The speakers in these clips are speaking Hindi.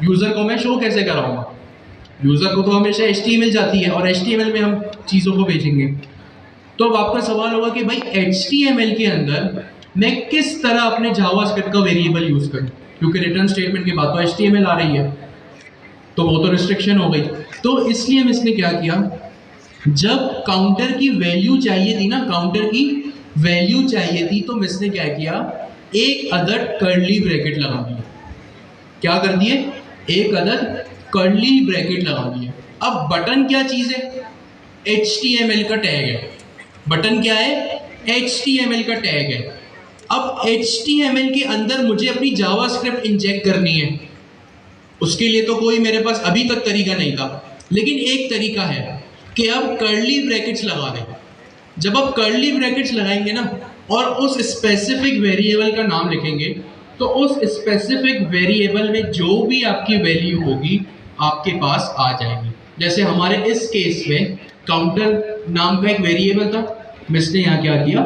यूज़र को मैं शो कैसे कराऊंगा? यूज़र को तो हमेशा HTML जाती है और HTML में हम चीज़ों को भेजेंगे। तो अब आपका सवाल होगा कि भाई HTML के अंदर मैं किस तरह अपने जावास्क्रिप्ट का वेरिएबल यूज़ करूँ, क्योंकि रिटर्न स्टेटमेंट के बाद तो HTML आ रही है, तो वो तो रिस्ट्रिक्शन हो गई। तो इसलिए हम इसने क्या किया, जब काउंटर की वैल्यू चाहिए थी ना, काउंटर की वैल्यू चाहिए थी, तो मिस ने क्या किया, एक अदर कर्ली ब्रैकेट लगा दिया। क्या कर दिए? एक अदर कर्ली ब्रैकेट लगा दिए। अब बटन क्या चीज है? HTML का टैग है। बटन क्या है? HTML का टैग है। अब HTML के अंदर मुझे अपनी जावास्क्रिप्ट इंजेक्ट करनी है, उसके लिए तो कोई मेरे पास अभी तक तरीका नहीं था, लेकिन एक तरीका है कि अब कर्ली ब्रैकेट्स लगा दें। जब आप कर्ली ब्रैकेट्स लगाएंगे ना और उस स्पेसिफिक वेरिएबल का नाम लिखेंगे, तो उस स्पेसिफिक वेरिएबल में जो भी आपकी वैल्यू होगी आपके पास आ जाएगी। जैसे हमारे इस केस में काउंटर नाम का एक वेरिएबल था, मिस ने यहाँ क्या किया,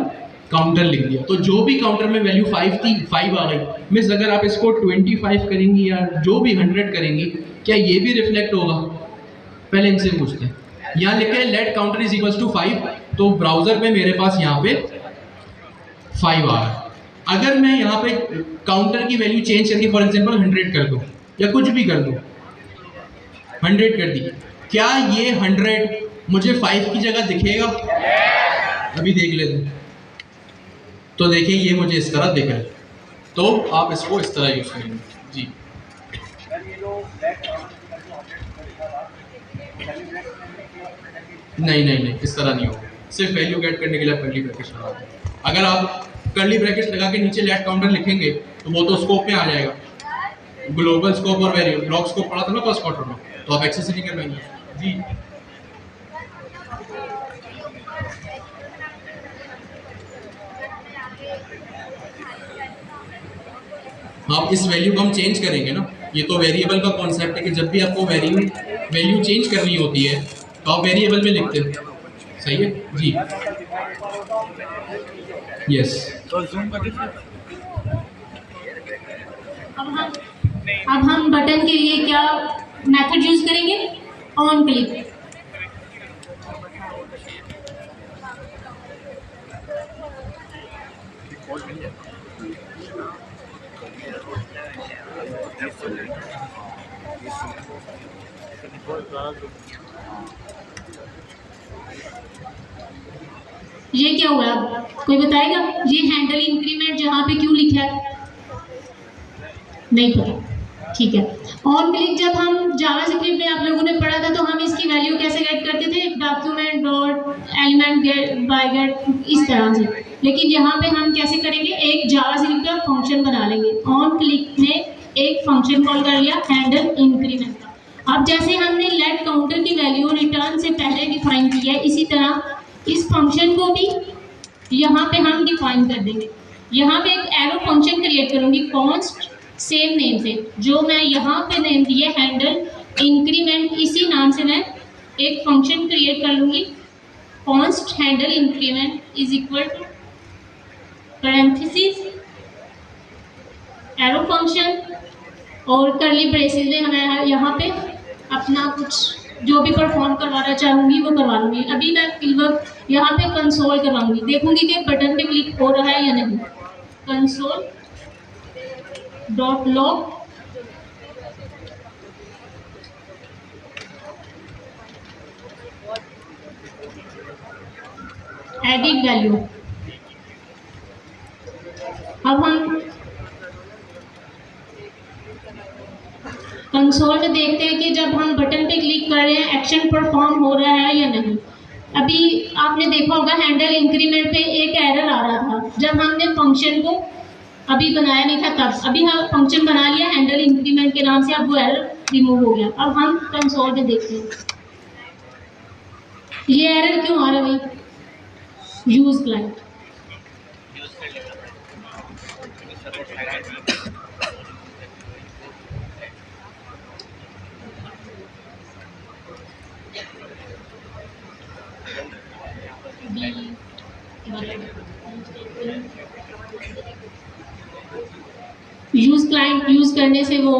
काउंटर लिख दिया। तो जो भी काउंटर में वैल्यू 5 थी, 5 आ गई। मिस अगर आप इसको 25 करेंगी या जो भी 100 करेंगी, क्या ये भी रिफ्लेक्ट होगा? पहले इनसे पूछते हैं। यहाँ लिखे है let counter is equals to 5, तो ब्राउजर में मेरे पास यहाँ पे 5 आ रहा है। अगर मैं यहाँ पे काउंटर की वैल्यू चेंज करके फॉर एग्जांपल 100 कर दूं या कुछ भी कर दूं, 100 कर दी, क्या ये 100 मुझे 5 की जगह दिखेगा? अभी देख लेते हैं। तो देखिए ये मुझे इस तरह दिख रहा है, तो आप इसको इस तरह यूज करेंगे जी। नहीं नहीं नहीं, इस तरह नहीं होगा। सिर्फ वैल्यू गेट करने के लिए कर्ली ब्रैकेट्स लगा दें। अगर आप कर्ली ब्रैकेट्स लगा के नीचे लेट काउंटर लिखेंगे तो वो तो स्कोप में आ जाएगा। ग्लोबल स्कोप और वेरिएबल ब्लॉक स्कोप पढ़ा था ना फर्स्ट क्वार्टर में, तो आप एक्सेस नहीं कर पाएंगे जी। आप इस वैल्यू को हम चेंज करेंगे ना, ये तो वेरिएबल का कॉन्सेप्ट है कि जब भी आपको वैल्यू चेंज करनी होती है तो आप वेरिएबल में लिखते हैं। सही है जी, यस। अब हम बटन के लिए क्या मेथड यूज करेंगे? On click. ये क्या हुआ, कोई बताएगा? ये हैंडल इंक्रीमेंट जहाँ पे क्यों लिखा है? नहीं पता, ठीक है। ऑन क्लिक जब हम जावास्क्रिप्ट में आप लोगों ने पढ़ा था, तो हम इसकी वैल्यू कैसे गेट करते थे? Document dot element get by get, इस तरह से। लेकिन यहाँ पे हम कैसे करेंगे? एक जावास्क्रिप्ट का फंक्शन बना लेंगे। ऑन क्लिक में एक फंक्शन कॉल कर लिया हैंडल इंक्रीमेंट का। अब जैसे हमने लेट काउंटर की वैल्यू रिटर्न से पहले डिफाइन की है, इसी तरह इस फंक्शन को भी यहाँ पे हम डिफाइन कर देंगे। यहाँ पे एक एरो फंक्शन क्रिएट करूंगी कॉन्स्ट सेम नेम से, जो मैं यहाँ पे नेम दिया हैंडल इंक्रीमेंट, इसी नाम से मैं एक फंक्शन क्रिएट कर लूंगी। Const handle increment is equal to parenthesis arrow function, और करली ब्रेसेस में हमें यहाँ पे अपना कुछ जो भी परफॉर्म करवाना चाहूँगी वो करवा लूँगी। अभी मैं फिलहाल यहाँ पे कंसोल करवाऊँगी, देखूँगी कि बटन पे क्लिक हो रहा है या नहीं। Console dot log edit value. अब हम कंसोल में देखते हैं कि जब हम बटन पे क्लिक कर रहे हैं एक्शन परफॉर्म हो रहा है या नहीं। अभी आपने देखा होगा हैंडल इंक्रीमेंट पे एक एरर आ रहा था जब हमने फंक्शन को अभी बनाया नहीं था तब। अभी हम फंक्शन बना लिया हैंडल इंक्रीमेंट के नाम से, अब वो एरर रिमूव हो गया। अब हम कंसोल में देखते हैं ये एरर क्यों आ रहा है भाई? Use client use client use करने से वो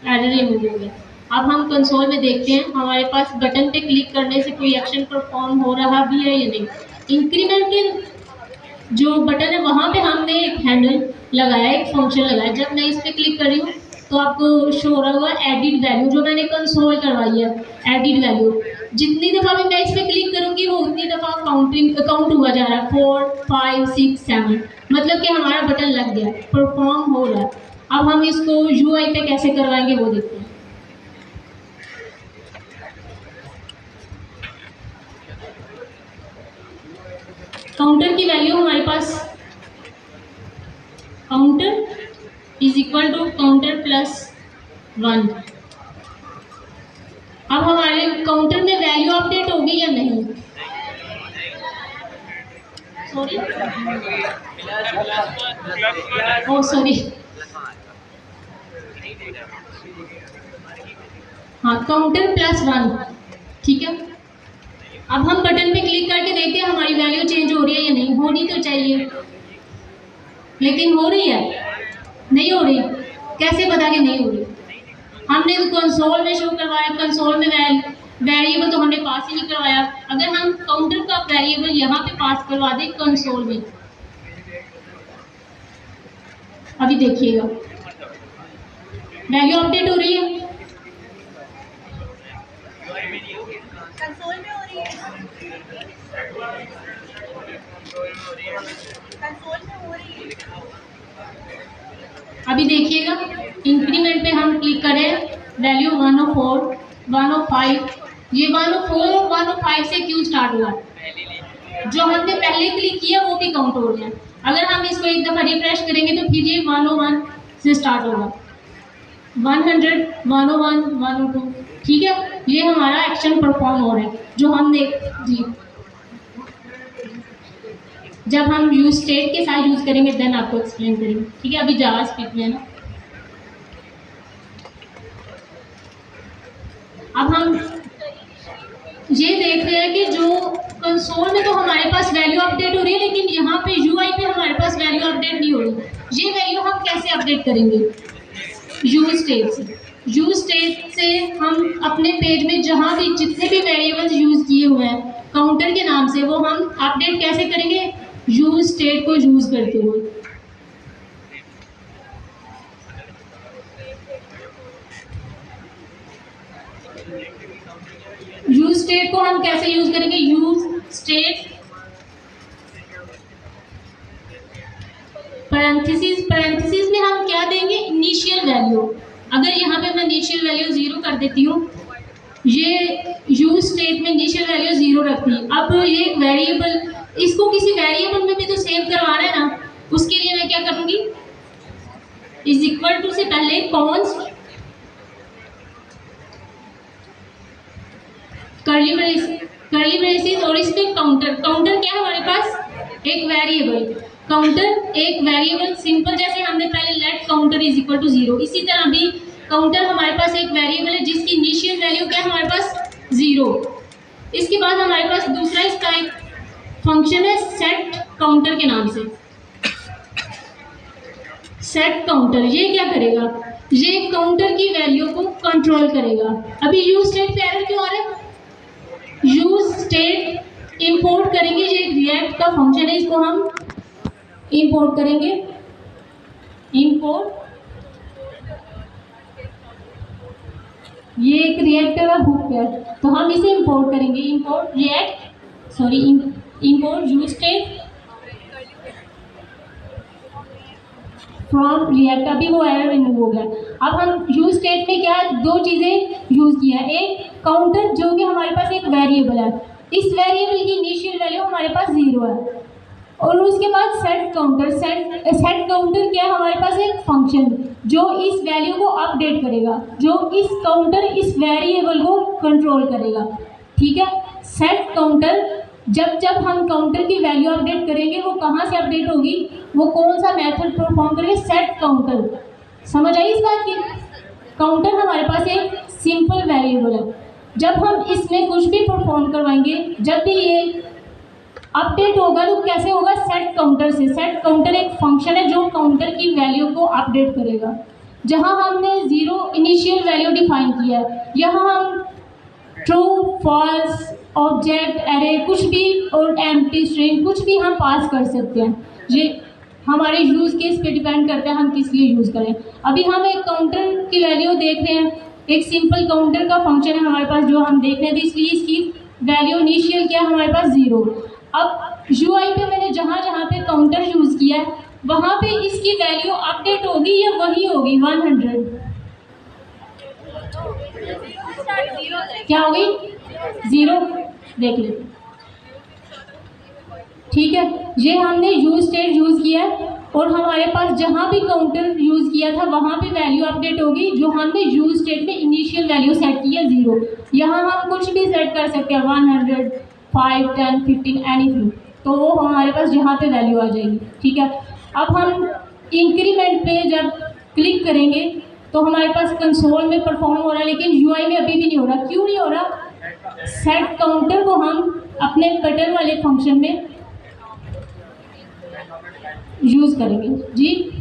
एरर रिमूव हो गया। अब हम कंसोल में देखते हैं हमारे पास बटन पे क्लिक करने से कोई एक्शन परफॉर्म हो रहा भी है या नहीं। इंक्रीमेंट के जो बटन है वहाँ पे हमने एक हैंडल लगाया, एक फंक्शन लगाया। जब मैं इस पर क्लिक कर रही हूँ तो आपको शो हो रहा होगा एडिट वैल्यू, जो मैंने कंसोल करवाई है एडिट वैल्यू। जितनी दफ़ा भी मैं इस पर क्लिक करूँगी वो उतनी दफ़ा काउंट हुआ जा रहा है, 4 5 6 7, मतलब कि हमारा बटन लग गया, परफॉर्म हो रहा है। अब हम इसको UI पे कैसे करवाएंगे वो देखते हैं। काउंटर की वैल्यू हमारे पास counter is equal to counter plus 1। अब हमारे काउंटर में वैल्यू अपडेट होगी या नहीं? सॉरी, ओ सॉरी, हाँ काउंटर प्लस 1, ठीक है। अब हम बटन पे क्लिक करके देखते हैं हमारी वैल्यू चेंज हो रही है या नहीं। होनी तो चाहिए, लेकिन हो रही है? नहीं हो रही। कैसे पता कि नहीं हो रही? हमने तो कंसोल में शो करवाया, कंसोल में वेरिएबल तो हमने पास ही नहीं करवाया। अगर हम काउंटर का वेरिएबल यहाँ पे पास करवा दें कंसोल में, अभी देखिएगा वैल्यू अपडेट हो रही है। कंसोल में हो रही है, कंसोल में हो रही है। अभी देखिएगा इंक्रीमेंट पे हम क्लिक करें, वैल्यू 104 105, ये 104 105 से क्यों स्टार्ट हुआ? जो हमने पहले क्लिक किया वो भी काउंट हो रहा है। अगर हम इसको एक दफ़ा रिफ्रेश करेंगे तो फिर ये 101 से स्टार्ट होगा, 100 101 102, ठीक है। ये हमारा एक्शन परफॉर्म हो रहा है जो हमने जी। जब हम यूज स्टेट के साथ यूज़ करेंगे देन आपको एक्सप्लेन करेंगे, ठीक है। अभी जावा स्क्रिप्ट में है ना। अब हम ये देख रहे हैं कि जो कंसोल में तो हमारे पास वैल्यू अपडेट हो रही है, लेकिन यहाँ पे UI पे हमारे पास वैल्यू अपडेट नहीं हो रही। ये वैल्यू हम कैसे अपडेट करेंगे? यूज स्टेट से। यूज स्टेट से हम अपने पेज में जहाँ भी जितने भी वेरिएबल्स यूज़ किए हुए हैं काउंटर के नाम से, वो हम अपडेट कैसे करेंगे? यूज स्टेट को यूज़ करते हुए। यूज स्टेट को हम कैसे यूज करेंगे? यूज स्टेट पैरेंथेसिस में हम क्या देंगे? Initial value. अगर यहाँ पे मैं इनिशियल वैल्यू 0 कर देती हूँ, ये यूज स्टेट में इनिशियल वैल्यू 0 रखती है। अब ये एक वेरिएबल, इसको किसी वेरिएबल में भी तो सेव करवाना है ना, उसके लिए मैं क्या करूँगी? इज इक्वल टू से पहले कॉन्स्ट कर्ली ब्रेसेस और इस पे काउंटर। काउंटर क्या है हमारे पास? एक वेरिएबल। काउंटर एक वेरिएबल, सिंपल जैसे हमने पहले let counter is equal to 0, इसी तरह भी काउंटर हमारे पास एक वेरिएबल है जिसकी इनिशियल वैल्यू क्या है हमारे पास? 0। इसके बाद हमारे पास दूसरा इसका एक फंक्शन है सेट काउंटर के नाम से। सेट काउंटर ये क्या करेगा? ये काउंटर की वैल्यू को कंट्रोल करेगा। अभी यूज स्टेट पे एरर क्यों आ रहा है? यूज स्टेट इंपोर्ट करेंगे, ये रिएक्ट का फंक्शन है, इसको हम इंपोर्ट करेंगे। इंपोर्ट, ये एक रिएक्ट का हुक है तो हम इसे इंपोर्ट करेंगे। Import react, sorry import use state from react. अभी वो एरर रिमूव हो गया। अब हम यूज स्टेट में क्या दो चीज़ें यूज़ की है। एक काउंटर जो कि हमारे पास एक वेरिएबल है, इस वेरिएबल की इनिशियल वैल्यू हमारे पास 0 है, और उसके बाद सेट काउंटर। सेट काउंटर क्या है? हमारे पास एक फंक्शन जो इस वैल्यू को अपडेट करेगा, जो इस काउंटर इस वेरिएबल को कंट्रोल करेगा, ठीक है। सेट काउंटर जब हम काउंटर की वैल्यू अपडेट करेंगे वो कहाँ से अपडेट होगी? वो कौन सा मेथड परफॉर्म करेंगे? Set counter. समझ आई इस बात की? काउंटर हमारे पास एक सिंपल वेरिएबल है, जब हम इसमें कुछ भी परफॉर्म करवाएंगे, जब भी ये अपडेट होगा तो कैसे होगा? सेट काउंटर से। सेट काउंटर एक फंक्शन है जो काउंटर की वैल्यू को अपडेट करेगा। जहाँ हमने ज़ीरो इनिशियल वैल्यू डिफाइन किया है। यहाँ हम ट्रू, फॉल्स, ऑब्जेक्ट, एरे कुछ भी और एम्प्टी स्ट्रिंग कुछ भी हम पास कर सकते हैं। ये हमारे यूज़ केस पे डिपेंड करता है हम किस लिए यूज़ करें। अभी हम एक काउंटर की वैल्यू देख रहे हैं, एक सिंपल काउंटर का फंक्शन है हमारे पास जो हम देख रहे थे, इसलिए इसकी वैल्यू इनिशियल क्या है हमारे पास 0। अब यूआई पे मैंने जहाँ जहाँ पे काउंटर यूज़ किया है वहाँ पे इसकी वैल्यू अपडेट होगी या वही होगी 100? क्या होगी? 0। देख लेते, ठीक है। ये हमने यूज स्टेट यूज़ किया है और हमारे पास जहाँ भी काउंटर यूज़ किया था वहाँ पे वैल्यू अपडेट होगी जो हमने यूज स्टेट में इनिशियल वैल्यू सेट की है 0। यहाँ हम कुछ भी सेट कर सकते हैं 100, 5, 10, 15 एनीथिंग, तो वो हमारे पास यहाँ पे वैल्यू आ जाएगी, ठीक है। अब हम इंक्रीमेंट पे जब क्लिक करेंगे तो हमारे पास कंसोल में परफॉर्म हो रहा है, लेकिन यूआई में अभी भी नहीं हो रहा। क्यों नहीं हो रहा? सेट काउंटर को हम अपने बटन वाले फंक्शन में यूज़ करेंगे जी।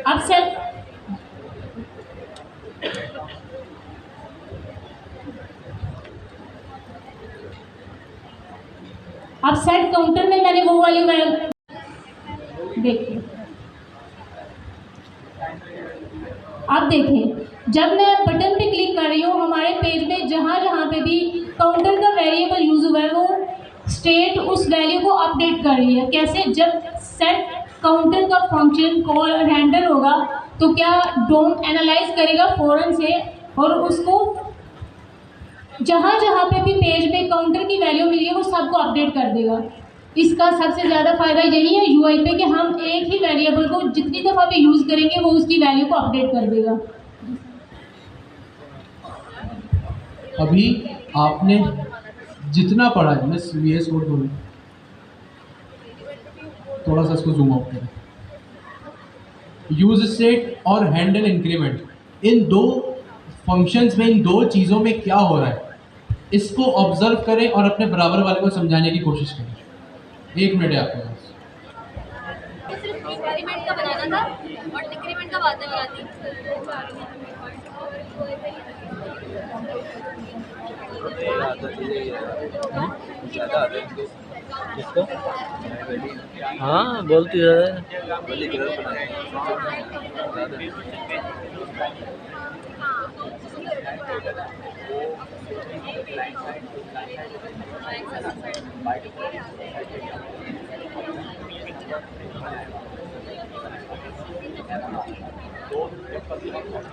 अब सेट काउंटर में मैंने वो वाली देखिए, अब देखें जब मैं बटन पे क्लिक कर रही हूँ हमारे पेज में जहाँ जहाँ पे भी काउंटर का वेरिएबल यूज हुआ है वो स्टेट उस वैल्यू को अपडेट कर रही है। कैसे? जब सेट काउंटर का फंक्शन कॉल हैंडल होगा तो क्या डोम एनालाइज करेगा फ़ौरन से और उसको जहाँ जहाँ पे भी पेज पे काउंटर की वैल्यू मिली है वो सबको अपडेट कर देगा। इसका सबसे ज़्यादा फ़ायदा यही है यूआई पे कि हम एक ही वेरिएबल को जितनी दफ़ा भी यूज़ करेंगे वो उसकी वैल्यू को अपडेट कर देगा। अभी आपने जितना पढ़ा है, मैं VS कोड बोलूँ, थोड़ा सा इसको जूम आउट करें। यूज स्टेट और हैंडल इंक्रीमेंट, इन दो फंक्शंस में, इन दो चीज़ों में क्या हो रहा है इसको ऑब्जर्व करें और अपने बराबर वाले को समझाने की कोशिश करें। 1 मिनट है आपके पास। सिर्फ इंक्रीमेंट का बनाना था और डिक्रीमेंट का बातें बनाती। किसको? हाँ बोलती है।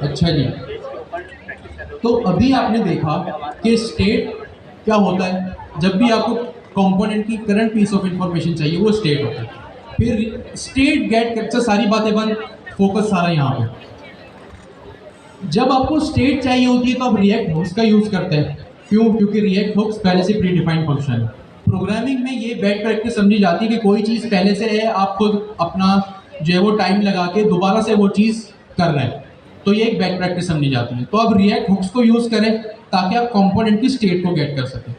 अच्छा जी, तो अभी आपने देखा कि स्टेट क्या होता है। जब भी आपको कंपोनेंट की करंट पीस ऑफ इंफॉर्मेशन चाहिए वो स्टेट होता है। फिर स्टेट गेट कैप्चर, सारी बातें बंद, फोकस सारा यहाँ पे। जब आपको स्टेट चाहिए होती है तो आप रिएक्ट हुक्स का यूज़ करते हैं। क्यों? क्योंकि रिएक्ट हुक्स पहले से प्री डिफाइंड फंक्शन है। प्रोग्रामिंग में ये बेस्ट प्रैक्टिस समझी जाती है कि कोई चीज़ पहले से है, आप खुद अपना जो है वो टाइम लगा के दोबारा से वो चीज़ कर रहे हैं, तो ये एक बेस्ट प्रैक्टिस समझी जाती है। तो अब रिएक्ट हुक्स को यूज़ करें ताकि आप कंपोनेंट की स्टेट को गेट कर सकें,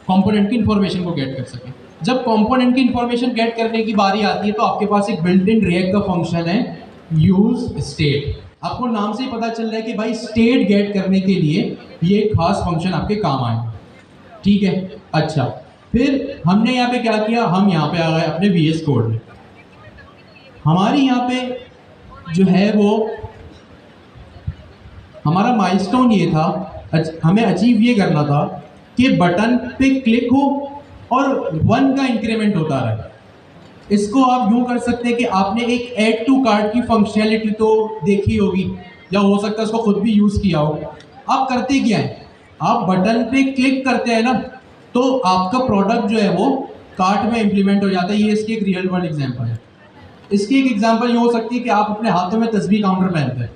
कंपोनेंट की इंफॉर्मेशन को गेट कर सकें। जब कंपोनेंट की इंफॉर्मेशन गेट करने की बारी आती है तो आपके पास एक बिल्ट इन रिएक्ट का फंक्शन है यूज स्टेट। आपको नाम से ही पता चल रहा है कि भाई स्टेट गेट करने के लिए ये खास फंक्शन आपके काम आए, ठीक है। अच्छा, फिर हमने यहाँ पे क्या किया, हम यहाँ पे आ गए अपने VS कोड में। हमारी यहाँ पे जो है वो हमारा माइलस्टोन ये था, हमें अचीव ये करना था कि बटन पे क्लिक हो और 1 का इंक्रीमेंट होता रहे। इसको आप यूँ कर सकते हैं कि आपने एक ऐड टू कार्ट की फंक्शनैलिटी तो देखी होगी या हो सकता है उसको खुद भी यूज़ किया हो। आप करते क्या है, आप बटन पे क्लिक करते हैं ना तो आपका प्रोडक्ट जो है वो कार्ट में इम्प्लीमेंट हो जाता है। ये इसकी एक रियल वर्ल्ड एग्जांपल है। इसकी एक एग्जांपल ये हो सकती है कि आप अपने हाथों में तस्बीह काउंटर पहनते हैं,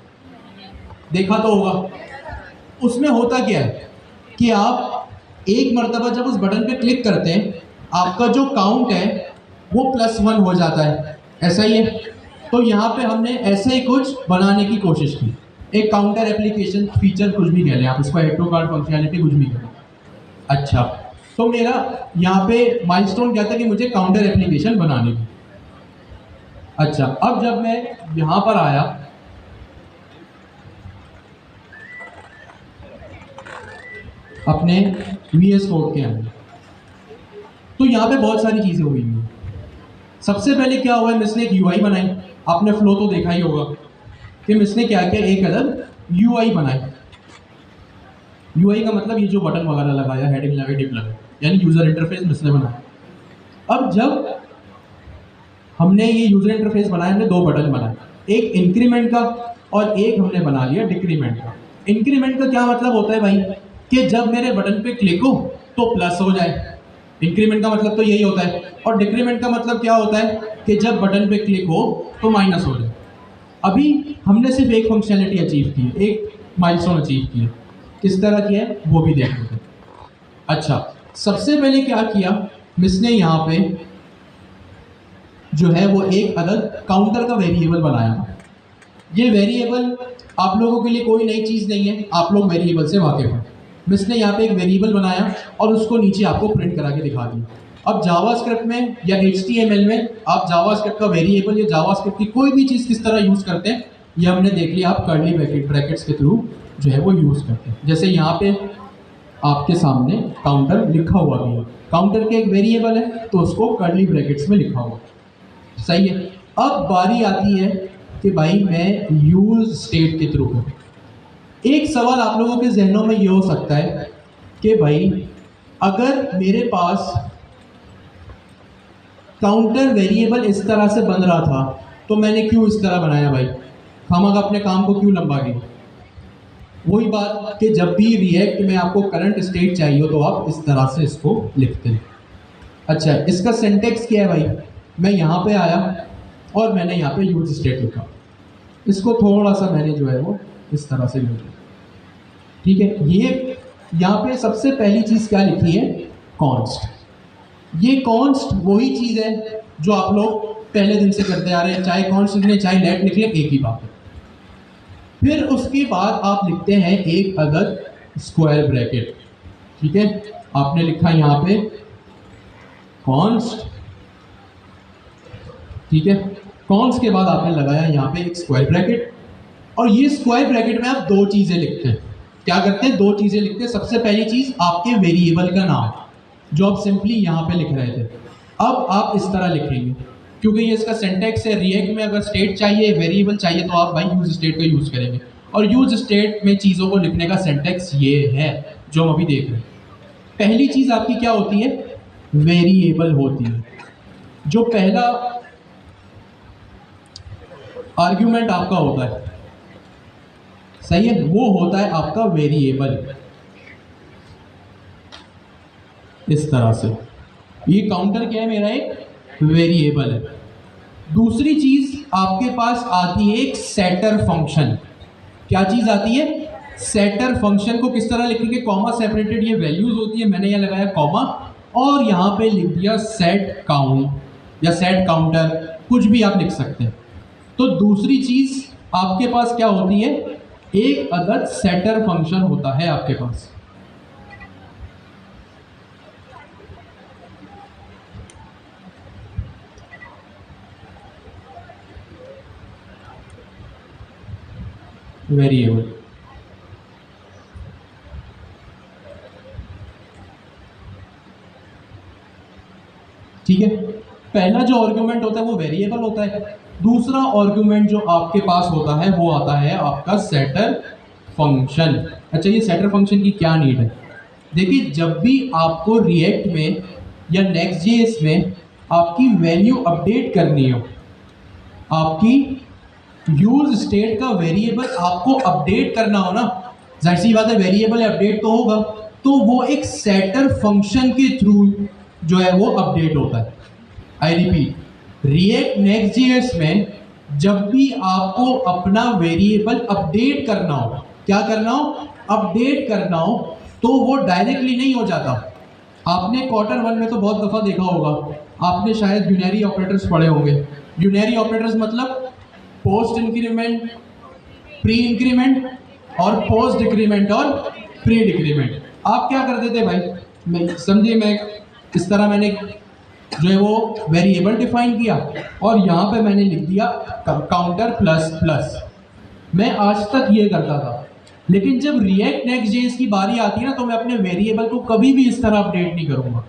देखा तो होगा। उसमें होता क्या है कि आप एक मरतबा जब उस बटन पे क्लिक करते हैं आपका जो काउंट है वो +1 हो जाता है, ऐसा ही है। तो यहाँ पे हमने ऐसे ही कुछ बनाने की कोशिश की, एक काउंटर एप्लीकेशन फीचर कुछ भी कह लें आप इसको, ऐड टू कार्ट फंक्शनैलिटी कुछ भी कह लें। अच्छा, तो मेरा यहाँ पे माइलस्टोन क्या था कि मुझे काउंटर एप्लीकेशन बनानी थी। अच्छा, अब जब मैं यहाँ पर आया अपने VS कोड के अंदर, तो यहाँ पे बहुत सारी चीज़ें हुई हैं। सबसे पहले क्या हुआ है, मिस ने एक UI बनाई। आपने फ्लो तो देखा ही होगा कि मिस ने क्या किया, एक अलग UI बनाई। UI का मतलब ये जो बटन वगैरह लगाया, हेडिंग लगाई, डिप लगाई, यानी यूज़र इंटरफेस मिस ने बनाया। अब जब हमने ये यूज़र इंटरफेस बनाया, हमने दो बटन बनाए, एक इंक्रीमेंट का और एक हमने बना लिया डिक्रीमेंट का। इंक्रीमेंट का क्या मतलब होता है भाई, कि जब मेरे बटन पे क्लिक हो तो प्लस हो जाए। इंक्रीमेंट का मतलब तो यही होता है। और डिक्रीमेंट का मतलब क्या होता है कि जब बटन पे क्लिक हो तो माइनस हो जाए। अभी हमने सिर्फ एक फंक्शनलिटी अचीव की है, एक माइलस्टोन अचीव की है। किस तरह की है वो भी देख लेते हैं। अच्छा, सबसे पहले क्या किया मिस ने, यहाँ पे जो है वो एक अलग काउंटर का वेरिएबल बनाया। ये वेरिएबल आप लोगों के लिए कोई नई चीज़ नहीं है, आप लोग वेरिएबल से वाकिफ हैं। मिस ने यहाँ पे एक वेरिएबल बनाया और उसको नीचे आपको प्रिंट करा के दिखा दिया। अब जावास्क्रिप्ट में या HTML में आप जावास्क्रिप्ट का वेरिएबल या जावास्क्रिप्ट की कोई भी चीज़ किस तरह यूज़ करते हैं, ये हमने देख लिया। आप कर्ली ब्रैकेट्स के थ्रू जो है वो यूज़ करते हैं। जैसे यहाँ पे आपके सामने काउंटर लिखा हुआ भी है, काउंटर के एक वेरिएबल है तो उसको कर्ली ब्रैकेट्स में लिखा हुआ, सही है। अब बारी आती है कि भाई मैं यूज स्टेट के थ्रू करूँ। एक सवाल आप लोगों के जहनों में ये हो सकता है कि भाई अगर मेरे पास काउंटर वेरिएबल इस तरह से बन रहा था तो मैंने क्यों इस तरह बनाया भाई, हम अपने काम को क्यों लंबा किया। वही बात कि जब भी रिएक्ट में आपको करंट स्टेट चाहिए हो तो आप इस तरह से इसको लिखते हैं। अच्छा, इसका सिंटेक्स क्या है भाई, मैं यहाँ पे आया और मैंने यहाँ पे यूज स्टेट लिखा, इसको थोड़ा सा मैंने जो है वो इस तरह से लिखा, ठीक है। ये यहाँ पे सबसे पहली चीज़ क्या लिखी है, कॉन्स्ट। ये कॉन्स्ट वही चीज़ है जो आप लोग पहले दिन से करते आ रहे हैं, चाहे कॉन्स्ट लिख लें चाहे लेट लिख लें, एक ही बात है। फिर उसके बाद आप लिखते हैं एक अदद स्क्वायर ब्रैकेट, ठीक है। आपने लिखा यहाँ पे कॉन्स्ट, ठीक है। कॉन्स्ट के बाद आपने लगाया यहाँ पे एक स्क्वायर ब्रैकेट, और ये स्क्वायर ब्रैकेट में आप दो चीज़ें लिखते हैं। क्या करते हैं, दो चीज़ें लिखते हैं। सबसे पहली चीज़ आपके वेरिएबल का नाम, जो आप सिंपली यहाँ पे लिख रहे थे, अब आप इस तरह लिखेंगे, क्योंकि ये इसका सिंटेक्स है। रिएक्ट में अगर स्टेट चाहिए, वेरिएबल चाहिए, तो आप भाई यूज स्टेट का यूज़ करेंगे। और यूज स्टेट में चीज़ों को लिखने का सिंटेक्स ये है जो हम अभी देख रहे हैं। पहली चीज़ आपकी क्या होती है, वेरिएबल होती है। जो पहला आर्ग्यूमेंट आपका होता है, सही है, वो होता है आपका वेरिएबल। इस तरह से ये काउंटर क्या है, मेरा एक वेरिएबल है। दूसरी चीज आपके पास आती है एक सेटर फंक्शन। क्या चीज आती है, सेटर फंक्शन। को किस तरह लिखेंगे, कॉमा सेपरेटेड ये वैल्यूज होती है, मैंने यहाँ लगाया कॉमा और यहाँ पे लिख दिया सेट काउंट या सेट काउंटर, कुछ भी आप लिख सकते हैं। तो दूसरी चीज आपके पास क्या होती है, एक अदद सेटर फंक्शन होता है आपके पास। वेरिएबल, ठीक है। पहला जो आर्गुमेंट होता है वो वेरिएबल होता है। दूसरा आर्गुमेंट जो आपके पास होता है वो आता है आपका सेटर फंक्शन। अच्छा, ये सेटर फंक्शन की क्या नीड है, देखिए जब भी आपको रिएक्ट में या नेक्स्ट.जेएस में आपकी वैल्यू अपडेट करनी हो, आपकी यूज स्टेट का वेरिएबल आपको अपडेट करना हो ना, जाहिर सी बात है वेरिएबल अपडेट तो होगा, तो वो एक सेटर फंक्शन के थ्रू जो है वो अपडेट होता है। आई रिपीट, रिएक्ट नेक्स्ट.जेएस में जब भी आपको अपना वेरिएबल अपडेट करना हो, क्या करना हो, अपडेट करना हो, तो वो डायरेक्टली नहीं हो जाता। आपने क्वार्टर 1 में तो बहुत दफ़ा देखा होगा, आपने शायद यूनरी ऑपरेटर्स पढ़े होंगे। यूनरी ऑपरेटर्स मतलब पोस्ट इंक्रीमेंट, प्री इंक्रीमेंट और पोस्ट डिक्रीमेंट और प्री डिक्रीमेंट। आप क्या करते थे भाई, मैं समझिए, मैं इस तरह मैंने जो है वो वेरिएबल डिफाइन किया और यहाँ पे मैंने लिख दिया काउंटर प्लस प्लस। मैं आज तक ये करता था, लेकिन जब रिएक्ट नेक्स्ट जेएस की बारी आती है ना, तो मैं अपने वेरिएबल को कभी भी इस तरह अपडेट नहीं करूँगा।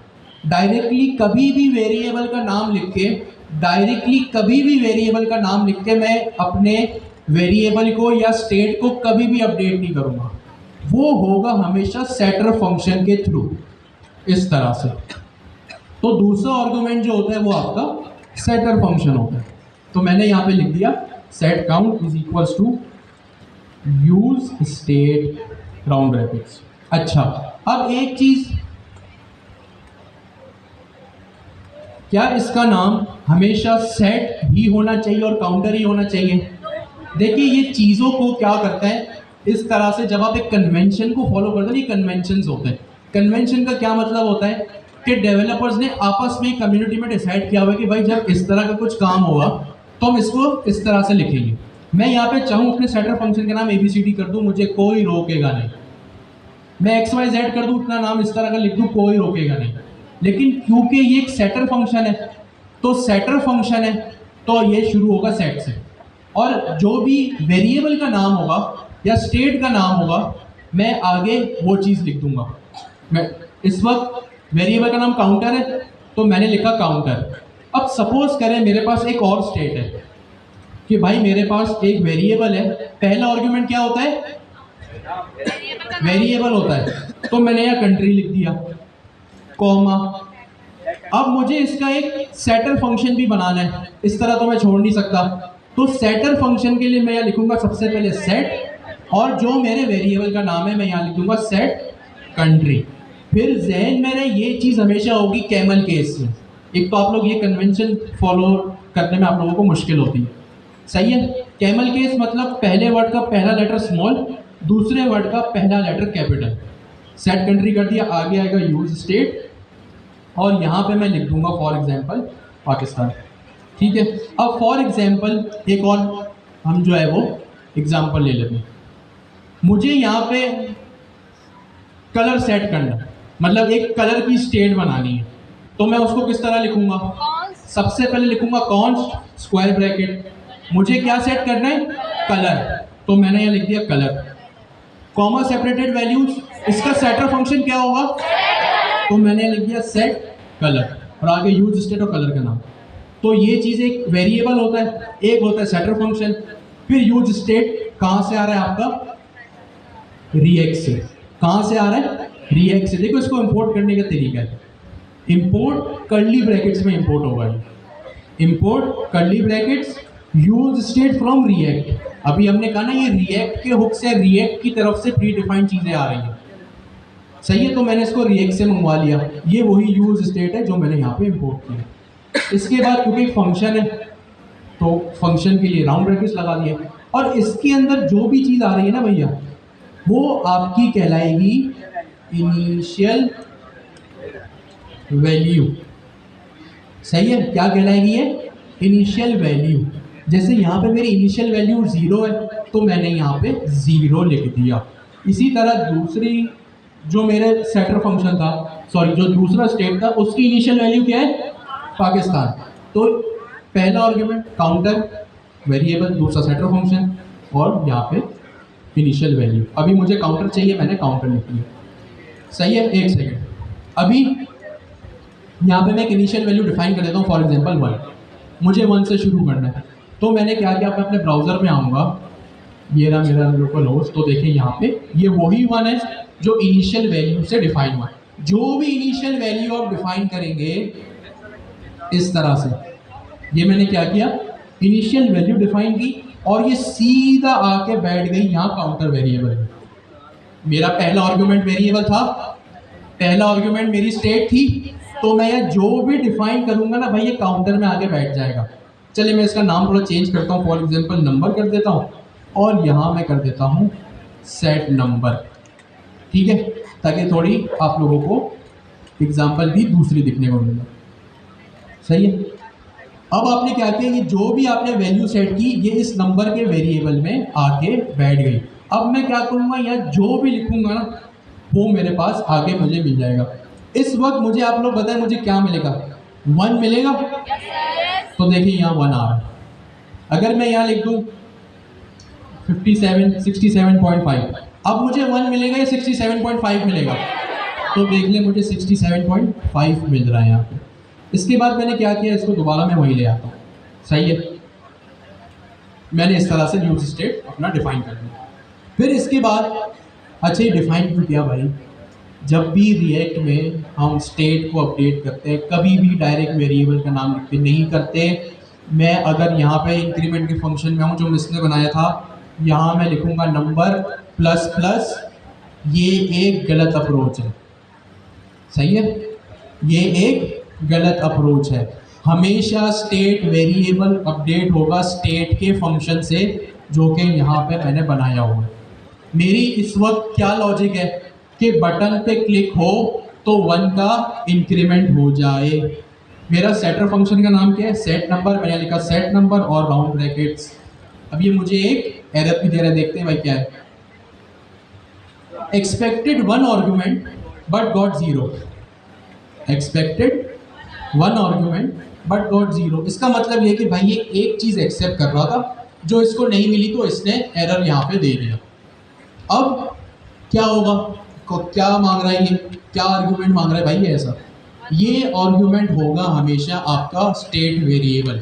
डायरेक्टली कभी भी वेरिएबल का नाम लिख के, डायरेक्टली कभी भी वेरिएबल का नाम लिख के मैं अपने वेरिएबल को या स्टेट को कभी भी अपडेट नहीं करूँगा। वो होगा हमेशा सेटर फंक्शन के थ्रू, इस तरह से। तो दूसरा आर्गुमेंट जो होता है वो आपका सेटर फंक्शन होता है। तो मैंने यहाँ पे लिख दिया set count is equals to use state round brackets. अच्छा, अब एक चीज, क्या इसका नाम हमेशा सेट ही होना चाहिए और काउंटर ही होना चाहिए? देखिए, ये चीज़ों को क्या करता है, इस तरह से जब आप एक कन्वेंशन को फॉलो करते हैं, ये कन्वेंशंस होते हैं। कन्वेंशन का क्या मतलब होता है कि डेवलपर्स ने आपस में कम्युनिटी में डिसाइड किया हुआ है कि भाई जब इस तरह का कुछ काम होगा तो हम इसको इस तरह से लिखेंगे। मैं यहाँ पे चाहूँ अपने सेटर फंक्शन का नाम ABCD कर दूँ, मुझे कोई रोकेगा नहीं। मैं XYZ कर दूँ, अपना नाम इस तरह का लिख दूँ, कोई रोकेगा नहीं। लेकिन क्योंकि ये एक सेटर फंक्शन है, तो सेटर फंक्शन है तो ये शुरू होगा सेट से, और जो भी वेरिएबल का नाम होगा या स्टेट का नाम होगा मैं आगे वो चीज़ लिख दूंगा। मैं इस वक्त वेरिएबल का नाम काउंटर है तो मैंने लिखा काउंटर। अब सपोज करें मेरे पास एक और स्टेट है कि भाई मेरे पास एक वेरिएबल है, पहला आर्गुमेंट क्या होता है? वेरिएबल होता है। तो मैंने यहाँ कंट्री लिख दिया, कॉमा। अब मुझे इसका एक सेटर फंक्शन भी बनाना है, इस तरह तो मैं छोड़ नहीं सकता। तो सेटर फंक्शन के लिए मैं यहाँ लिखूंगा सबसे पहले सेट, और जो मेरे वेरिएबल का नाम है मैं यहाँ लिख दूंगा सेट कंट्री। फिर ज़हन में रहे ये चीज़ हमेशा होगी कैमल केस में। एक तो आप लोग ये कन्वेंशन फॉलो करने में आप लोगों को मुश्किल होती है, सही है। कैमल केस मतलब पहले वर्ड का पहला लेटर स्मॉल, दूसरे वर्ड का पहला लेटर कैपिटल। सेट कंट्री कर दिया, आगे आएगा यूज स्टेट, और यहाँ पे मैं लिख दूंगा फॉर एग्जांपल पाकिस्तान। ठीक है। अब फॉर एग्जांपल एक और हम जो है वो एग्जांपल ले लेते हैं। मुझे यहाँ पे कलर सेट करना, मतलब एक कलर की स्टेट बनानी है, तो मैं उसको किस तरह लिखूंगा? सबसे पहले लिखूंगा कॉन्स्ट स्क्वायर ब्रैकेट, मुझे क्या सेट करना है? कलर। तो मैंने यहाँ लिख दिया कलर, कॉमा सेपरेटेड वैल्यूज, इसका सेटर फंक्शन क्या होगा? तो मैंने लिख दिया सेट कलर, और आगे यूज स्टेट और कलर का नाम। तो ये चीज़ एक वेरिएबल होता है, एक होता है सेटर फंक्शन। फिर यूज स्टेट कहाँ से आ रहा है आपका? रिएक्ट से। कहाँ से आ रहा है? रिएक्ट से। देखो इसको इंपोर्ट करने का तरीका है, इंपोर्ट कर्ली ब्रैकेट्स में इंपोर्ट होगा, import curly brackets use state from react. अभी हमने कहा ना ये रिएक्ट के हुक से, रिएक्ट की तरफ से प्री डिफाइंड चीज़ें आ रही हैं, सही है। तो मैंने इसको रिएक्ट से मंगवा लिया, ये वही यूज स्टेट है जो मैंने यहाँ पे इंपोर्ट किया। इसके बाद क्योंकि फंक्शन है तो फंक्शन के लिए राउंड ब्रैकेट्स लगा दिए, और इसके अंदर जो भी चीज़ आ रही है ना भैया, वो आपकी कहलाएगी इनिशियल वैल्यू, सही है। क्या कहलाएगी ये? Initial value. जैसे यहाँ पे मेरी इनिशियल वैल्यू 0 है तो मैंने यहाँ पे 0 लिख दिया। इसी तरह दूसरी जो मेरे सेटर फंक्शन था, सॉरी जो दूसरा स्टेट था, उसकी इनिशियल वैल्यू क्या है? पाकिस्तान। तो पहला आर्गुमेंट काउंटर वेरिएबल, दूसरा सेटर फंक्शन, और यहाँ पे इनिशियल वैल्यू। अभी मुझे काउंटर चाहिए, मैंने काउंटर लिख दिया, सही है। एक सेकेंड, अभी यहाँ पे मैं एक इनिशियल वैल्यू डिफाइन कर देता हूँ, फॉर एग्जांपल 1। मुझे 1 से शुरू करना है, तो मैंने क्या किया, मैं अपने ब्राउज़र में आऊँगा, ये रहा मेरा लोकल होस्ट। तो देखिए यहाँ पे ये वही 1 है जो इनिशियल वैल्यू से डिफाइन हुआ है। जो भी इनिशियल वैल्यू आप डिफाइन करेंगे इस तरह से, ये मैंने क्या किया, इनिशियल वैल्यू डिफाइन की, और ये सीधा आके बैठ गई यहाँ काउंटर वेरिएबल में। मेरा पहला आर्गुमेंट वेरिएबल था, पहला आर्गुमेंट मेरी स्टेट थी, तो मैं ये जो भी डिफाइन करूँगा ना भाई, ये काउंटर में आके बैठ जाएगा। चलिए मैं इसका नाम थोड़ा चेंज करता हूँ, फॉर एग्जांपल नंबर कर देता हूँ, और यहाँ मैं कर देता हूँ सेट नंबर, ठीक है, ताकि थोड़ी आप लोगों को एग्जाम्पल भी दूसरी दिखने को मिले, सही है। अब आपने क्या किया, ये जो भी आपने वैल्यू सेट की, ये इस नंबर के वेरिएबल में आके बैठ गई। अब मैं क्या करूँगा, यहाँ जो भी लिखूँगा ना वो मेरे पास आगे मुझे मिल जाएगा। इस वक्त मुझे आप लोग बताएं मुझे क्या मिलेगा, 1 मिलेगा। तो देखिए यहाँ 1 आ रहा है। अगर मैं यहाँ लिख दूँ 67.5, अब मुझे 1 मिलेगा या 67.5 मिलेगा? तो देख ले मुझे 67.5 मिल रहा है यहाँ पे। इसके बाद मैंने क्या किया, इसको दोबारा मैं वहीं ले आता हूँ, सही है। मैंने इस तरह से न्यूज स्टेट अपना डिफाइन कर दिया। फिर इसके बाद अच्छा ये डिफाइन क्यों किया भाई, जब भी रिएक्ट में हम स्टेट को अपडेट करते हैं कभी भी डायरेक्ट वेरिएबल का नाम लिख के नहीं करते। मैं अगर यहाँ पे इंक्रीमेंट के फंक्शन में हूँ जो मिसने बनाया था, यहाँ मैं लिखूंगा नंबर प्लस प्लस, ये एक गलत अप्रोच है, सही है, ये एक गलत अप्रोच है। हमेशा स्टेट वेरिएबल अपडेट होगा स्टेट के फंक्शन से जो कि यहाँ पे मैंने बनाया हुआ है। मेरी इस वक्त क्या लॉजिक है कि बटन पे क्लिक हो तो 1 का इंक्रीमेंट हो जाए। मेरा सेटर फंक्शन का नाम क्या है, सेट नंबर, मैंने लिखा सेट नंबर और राउंड ब्रैकेट्स। अब ये मुझे एक एरर भी दे रहा है, देखते हैं भाई क्या है। Expected 1 argument but got 0, expected 1 argument but got 0। इसका मतलब ये कि भाई ये एक चीज एक्सेप्ट कर रहा था जो इसको नहीं मिली तो इसने एरर यहाँ पे दे दिया। अब क्या होगा, क्या मांग रहा है ये, क्या आर्गुमेंट मांग रहा है भाई, ऐसा ये आर्गुमेंट होगा हमेशा आपका स्टेट वेरिएबल।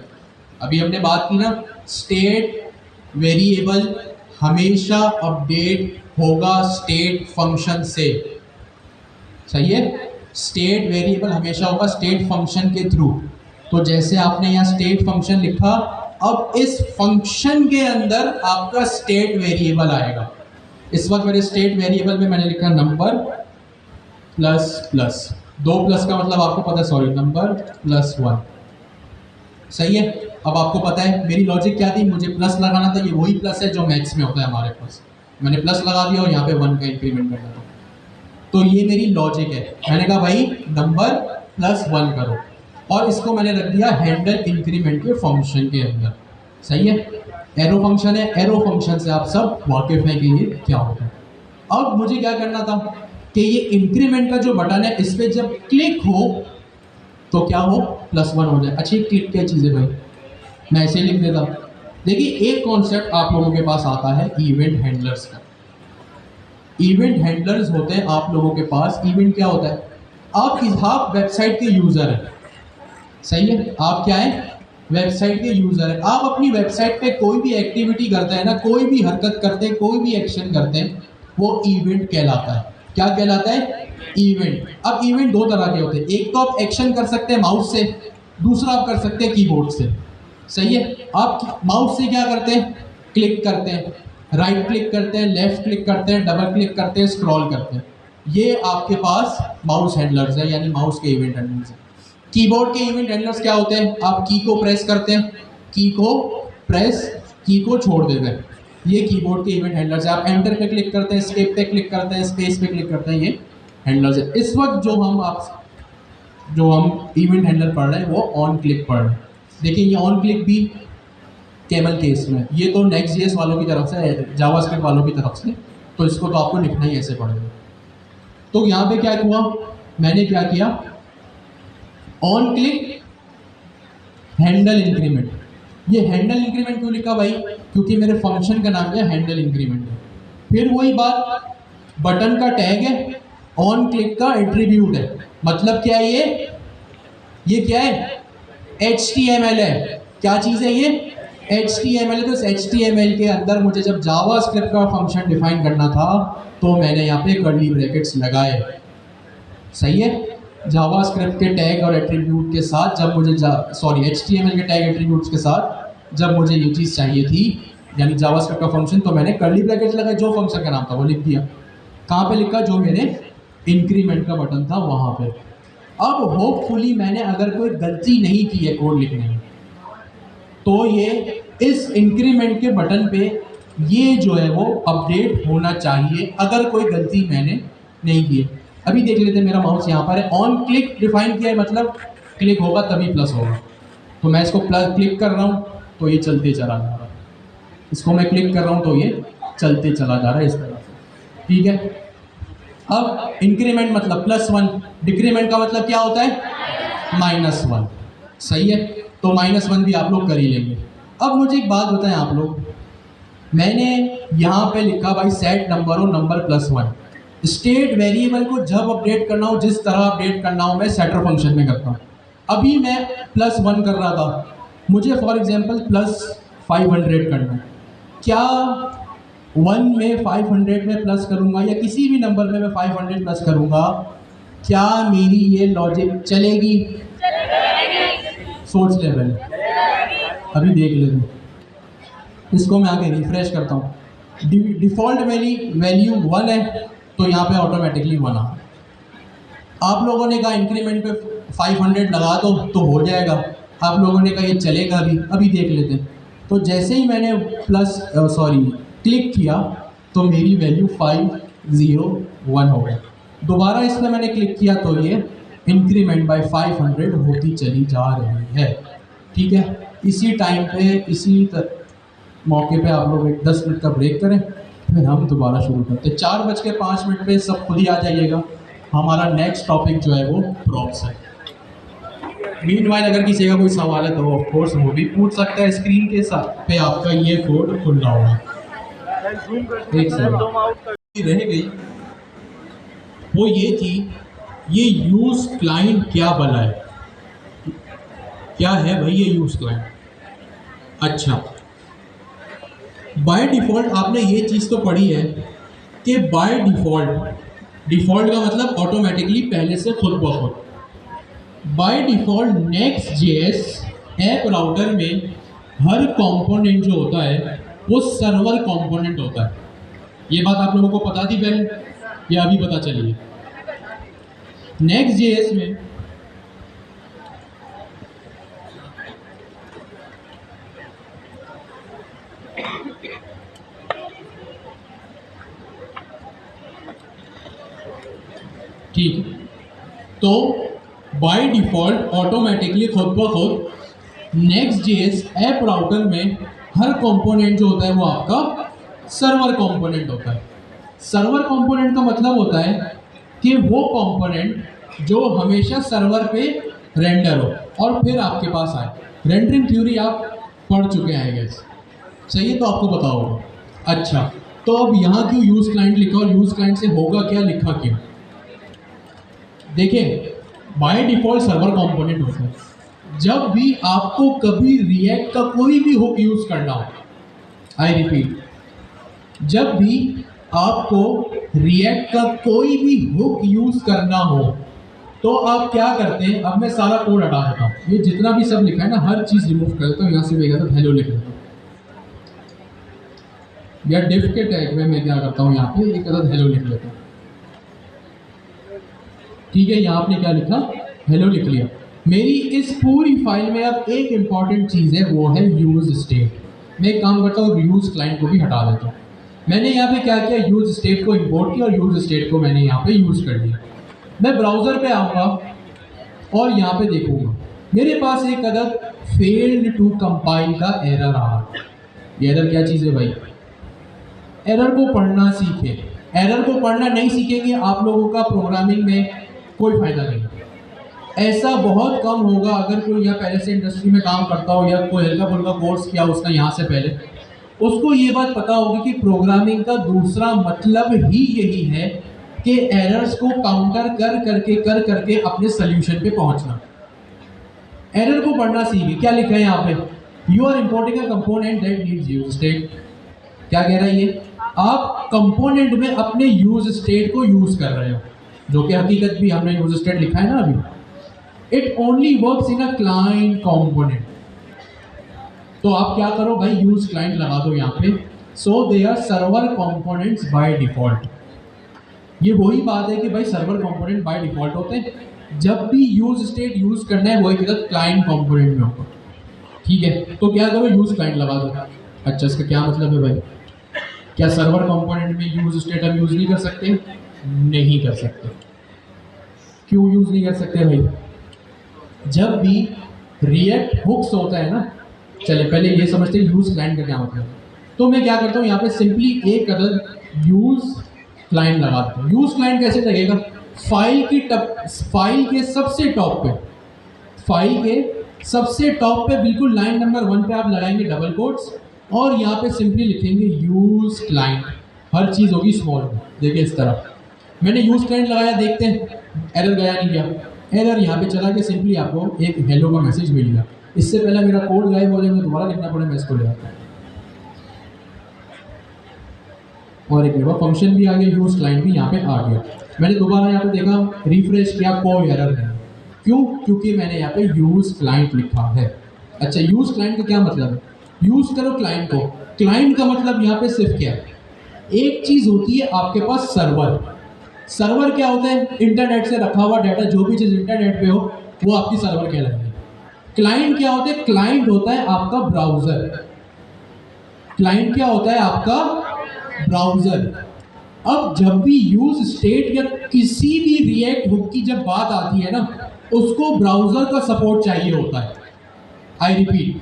अभी हमने बात की ना, स्टेट वेरिएबल हमेशा अपडेट होगा स्टेट फंक्शन से, सही है। स्टेट वेरिएबल हमेशा होगा स्टेट फंक्शन के थ्रू। तो जैसे आपने यहाँ स्टेट फंक्शन लिखा, अब इस फंक्शन के अंदर आपका स्टेट वेरिएबल आएगा। इस वक्त मेरे स्टेट वेरिएबल में मैंने लिखा नंबर प्लस प्लस, 2 प्लस का मतलब आपको पता है, सॉरी, नंबर प्लस 1, सही है। अब आपको पता है मेरी लॉजिक क्या थी, मुझे प्लस लगाना था, ये वही प्लस है जो मैथ्स में होता है हमारे पास। मैंने प्लस लगा दिया और यहाँ पे 1 का इंक्रीमेंट करना था। तो ये मेरी लॉजिक है। मैंने कहा भाई नंबर प्लस 1 करो और इसको मैंने रख दिया हैंडल इंक्रीमेंट के फंक्शन के अंदर, सही है। एरो फंक्शन है, एरो फंक्शन से आप सब वाकिफ हैं कि ये क्या होता है। अब मुझे क्या करना था कि ये इंक्रीमेंट का जो बटन है इस पर जब क्लिक हो तो क्या हो, +1 हो जाए। अच्छी क्लिक क्या चीज़ है भाई, मैं ऐसे लिख देता। देखिए एक कॉन्सेप्ट आप लोगों के पास आता है इवेंट हैंडलर्स का। इवेंट हैंडलर्स होते हैं आप लोगों के पास। इवेंट क्या होता है, आप वेबसाइट के यूज़र हैं, सही है, आप क्या है, वेबसाइट के यूज़र हैं। आप अपनी वेबसाइट पे कोई भी एक्टिविटी करते हैं ना, कोई भी हरकत करते हैं, कोई भी एक्शन करते हैं, वो इवेंट कहलाता है। क्या कहलाता है, इवेंट। अब इवेंट 2 तरह के होते हैं, एक तो आप एक्शन कर सकते हैं माउस से, दूसरा आप कर सकते हैं कीबोर्ड से, सही है। आप माउस से क्या करते हैं, क्लिक करते हैं, राइट क्लिक करते हैं, लेफ्ट क्लिक करते हैं, डबल क्लिक करते हैं, स्क्रॉल करते हैं। ये आपके पास माउस हैंडलर्स है, यानी माउस के इवेंट हैंडलर्स है। कीबोर्ड के इवेंट हैंडलर्स क्या होते हैं, आप की को प्रेस करते हैं, की को प्रेस, की को छोड़ देते हैं, ये कीबोर्ड के इवेंट हैंडलर्स है। आप एंटर पे क्लिक करते हैं, स्केप पे क्लिक करते हैं, स्पेस पे क्लिक करते हैं, ये हैंडलर्स है। इस वक्त जो हम इवेंट हैंडलर पढ़ रहे हैं वो ऑन क्लिक पढ़ रहे हैं। देखिए ये ऑन क्लिक भी कैमल केस में, ये तो नेक्स्ट.js वालों की तरफ से, जावास्क्रिप्ट वालों की तरफ से, तो इसको तो आपको लिखना ही ऐसे पड़ेगा। तो यहाँ पे क्या हुआ, मैंने क्या किया, ऑन क्लिक हैंडल इंक्रीमेंट। ये हैंडल इंक्रीमेंट क्यों लिखा भाई, क्योंकि मेरे फंक्शन का नाम है हैंडल इंक्रीमेंट है। फिर वही बात, बटन का टैग है, ऑन क्लिक का एट्रीब्यूट है। मतलब क्या है ये क्या है, HTML है। क्या चीज़ है ये, HTML है। तो इस HTML के अंदर मुझे जब जावास्क्रिप्ट का फंक्शन डिफाइन करना था तो मैंने यहाँ पे कर्ली ब्रैकेट्स लगाए, सही है। जावास्क्रिप्ट के टैग और एट्रीब्यूट के साथ जब मुझे HTML के टैग एट्रीब्यूट्स के साथ जब मुझे ये चीज़ चाहिए थी, यानी जावास्क्रिप्ट का फंक्शन, तो मैंने कर्ली ब्रैकेट्स लगाए, जो फंक्शन का नाम था वो लिख दिया। कहाँ पे लिखा, जो मेरे इंक्रीमेंट का बटन था वहाँ पे। अब होपफुली मैंने अगर कोई गलती नहीं की है कोड लिखने में, तो ये इस इंक्रीमेंट के बटन पे ये जो है वो अपडेट होना चाहिए, अगर कोई गलती मैंने नहीं की है। अभी देख लेते हैं, मेरा माउस यहाँ पर है, ऑन क्लिक डिफाइन किया है, मतलब क्लिक होगा तभी प्लस होगा। तो मैं इसको क्लिक कर रहा हूँ तो ये चलते चला जा रहा है, इसको मैं क्लिक कर रहा हूँ तो ये चलते चला जा रहा है, इस तरह से, ठीक है। अब इंक्रीमेंट मतलब +1, डिक्रीमेंट का मतलब क्या होता है -1, सही है। तो -1 भी आप लोग कर ही लेंगे। अब मुझे एक बात बताएं आप लोग, मैंने यहाँ पे लिखा भाई सेट नंबर हो नंबर +1, स्टेट वेरिएबल को जब अपडेट करना हो, जिस तरह अपडेट करना हो, मैं सेटर फंक्शन में करता हूँ। अभी मैं +1 कर रहा था, मुझे फॉर एग्जांपल +500 करना है। क्या 1 में 500 में प्लस करूँगा या किसी भी नंबर में मैं 500 प्लस करूँगा, क्या मेरी ये लॉजिक चलेगी? सोच ले पहले, अभी देख लेते हैं। इसको मैं आगे रिफ्रेश करता हूँ। डिफ़ॉल्ट वैल्यू 1 है, तो यहाँ पे ऑटोमेटिकली 1 आ। आप लोगों ने कहा इंक्रीमेंट पे 500 लगा दो तो हो जाएगा। आप लोगों ने कहा ये चलेगा अभी देख लेते हैं। तो जैसे ही मैंने क्लिक किया तो मेरी वैल्यू 501 हो गया। दोबारा इसमें मैंने क्लिक किया तो ये इंक्रीमेंट बाय 500 होती चली जा रही है। ठीक है, इसी टाइम पे इसी मौके पे आप लोग एक 10 मिनट का ब्रेक करें, फिर हम दोबारा शुरू करते हैं। 4:05 पे सब खुद ही आ जाइएगा। हमारा नेक्स्ट टॉपिक जो है वो प्रॉप्स है। मीनवाइल अगर किसी का कोई सवाल है तो ऑफ कोर्स वो भी पूछ सकता है। स्क्रीन के साथ पे आपका ये कोड खुल रहा होगा। एक सेकंड रह गई, वो ये थी, ये यूज क्लाइंट क्या भला है? क्या है भाई ये यूज क्लाइंट? अच्छा, बाय डिफ़ॉल्ट आपने ये चीज़ तो पढ़ी है कि बाय डिफ़ॉल्ट का मतलब ऑटोमेटिकली पहले से खुद ब खुद। By default Next.js app router में हर कंपोनेंट जो होता है वो सर्वर कंपोनेंट होता है। ये बात आप लोगों को पता थी पहले या अभी पता चली है? नेक्स्ट.js में ठीक, तो बाय डिफ़ॉल्ट ऑटोमेटिकली खुद ब खुद नेक्स्ट.js ऐप राउटर में हर कंपोनेंट जो होता है वो आपका सर्वर कंपोनेंट होता है। सर्वर कंपोनेंट का मतलब होता है कि वो कंपोनेंट जो हमेशा सर्वर पे रेंडर हो और फिर आपके पास आए। रेंडरिंग थ्योरी आप पढ़ चुके हैं गैस, सही है, तो आपको पता होगा। अच्छा, तो अब यहाँ क्यों यूज़ क्लाइंट लिखा और यूज़ क्लाइंट से होगा क्या, लिखा क्यों? देखिए, बाय डिफ़ॉल्ट सर्वर कंपोनेंट होता है। जब भी आपको कभी रिएक्ट का कोई भी हुक यूज़ करना हो, आई रिपीट, जब भी आपको रिएक्ट का कोई भी हुक यूज़ करना हो तो आप क्या करते हैं? अब मैं सारा कोड हटा देता हूँ, ये जितना भी सब लिखा है ना, हर चीज़ रिमूव कर देता हूँ। यहाँ से मैं हेलो लिख देता हूँ, या डिफ के टैग में मैं क्या करता हूँ, यहाँ पे एक अदद हेलो लिख लेता हूँ। ठीक है, यहाँ आपने क्या लिखा? हेलो लिख लिया। मेरी इस पूरी फाइल में अब एक इम्पॉर्टेंट चीज़ है, वो है यूज स्टेट। मैं एक काम करता हूँ, यूज क्लाइंट को भी हटा देता हूँ। मैंने यहाँ पे क्या किया, यूज स्टेट को इंपोर्ट किया और यूज स्टेट को मैंने यहाँ पे यूज़ कर दिया। मैं ब्राउज़र पे आऊँगा और यहाँ पे देखूँगा मेरे पास एक अदद फेल्ड टू कंपाइल का एरर आ रहा है। ये एरर क्या चीज़ है भाई? एरर को पढ़ना सीखें। एरर को पढ़ना नहीं सीखेंगे आप लोगों का प्रोग्रामिंग में कोई फ़ायदा नहीं। ऐसा बहुत कम होगा अगर कोई यहाँ पहले से इंडस्ट्री में काम करता हो या कोई हल्का फुल्का कोर्स किया उसका यहाँ से पहले, उसको ये बात पता होगी कि प्रोग्रामिंग का दूसरा मतलब ही यही है कि एरर्स को काउंटर कर करके अपने सोल्यूशन पे पहुंचना। एरर को पढ़ना सीखिए। क्या लिखा है यहाँ पे? You are importing a component that needs use state. क्या कह रहा है ये? आप कंपोनेंट में अपने यूज स्टेट को यूज कर रहे हो, जो कि हकीकत भी हमने यूज स्टेट लिखा है ना अभी। It only works in a client component. तो आप क्या करो भाई, यूज क्लाइंट लगा दो यहाँ पे। So there are server components by default. ये वही बात है कि भाई सर्वर कंपोनेंट बाय डिफॉल्ट होते हैं। जब भी यूज स्टेट यूज करना है वो एक क्लाइंट कंपोनेंट में होगा। ठीक है, तो क्या करो, यूज क्लाइंट लगा दो। अच्छा, इसका क्या मतलब है भाई? क्या सर्वर कंपोनेंट में यूज स्टेट हम यूज नहीं कर सकते? नहीं कर सकते। क्यों यूज नहीं कर सकते भाई? जब भी रिएक्ट हुक्स होता है ना, चले पहले ये समझते हैं यूज क्लाइंट का क्या मतलब है। तो मैं क्या करता हूँ, यहाँ पे सिंपली एक अदद यूज क्लाइंट लगा देता हूँ। यूज क्लाइंट कैसे लगेगा? फाइल के सबसे टॉप पे, फाइल के सबसे टॉप पे बिल्कुल लाइन नंबर 1 पे आप लगाएंगे डबल कोट्स और यहाँ पे सिंपली लिखेंगे यूज क्लाइंट। हर चीज़ होगी स्मॉल में। देखिए इस तरह मैंने यूज क्लाइंट लगाया, देखते हैं एरर गया नहीं गया। एरर यहाँ पे चला के सिंपली आपको एक हेलो का मैसेज मिल गया। इससे पहले मेरा कोड गायब हो जाए, मुझे दोबारा लिखना पड़े, मैं इसको ले आता हूँ। और एक मेरा फंक्शन भी आ गया, यूज क्लाइंट भी यहाँ पे आ गया। मैंने दोबारा यहाँ पे देखा, रिफ्रेश किया, कोई एरर नहीं। क्यों? क्योंकि मैंने यहाँ पे यूज क्लाइंट लिखा है। अच्छा, यूज क्लाइंट का क्या मतलब है? यूज करो क्लाइंट को। क्लाइंट का मतलब यहाँ पे सिर्फ क्या है? एक चीज होती है आपके पास सर्वर। सर्वर क्या होता है? इंटरनेट से रखा हुआ डाटा, जो भी चीज इंटरनेट पे हो वो आपकी सर्वर कहलाती है। क्लाइंट क्या होता है? क्लाइंट होता है आपका ब्राउजर। क्लाइंट क्या होता है? आपका ब्राउजर। अब जब भी यूज स्टेट या किसी भी रिएक्ट हुक की जब बात आती है ना, उसको ब्राउजर का सपोर्ट चाहिए होता है। आई रिपीट,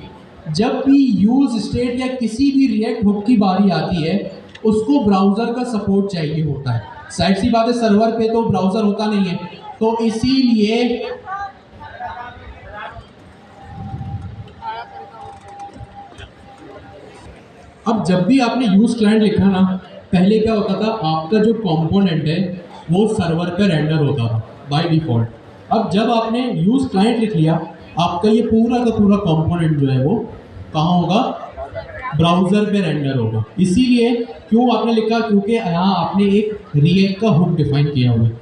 जब भी यूज स्टेट या किसी भी रिएक्ट हुक की बारी आती है, उसको ब्राउजर का सपोर्ट चाहिए होता है। साइड सी बात है, सर्वर पे तो ब्राउजर होता नहीं है, तो इसीलिए अब जब भी आपने यूज क्लाइंट लिखा ना, पहले क्या होता था, आपका जो कंपोनेंट है वो सर्वर पे रेंडर होता था बाय डिफॉल्ट। अब जब आपने यूज क्लाइंट लिख लिया, आपका ये पूरा का पूरा कंपोनेंट जो है वो कहाँ होगा? ब्राउजर पे रेंडर होगा। इसीलिए क्यों आपने लिखा? क्योंकि यहाँ आपने एक रिएक्ट का हुक डिफाइन किया हुआ है।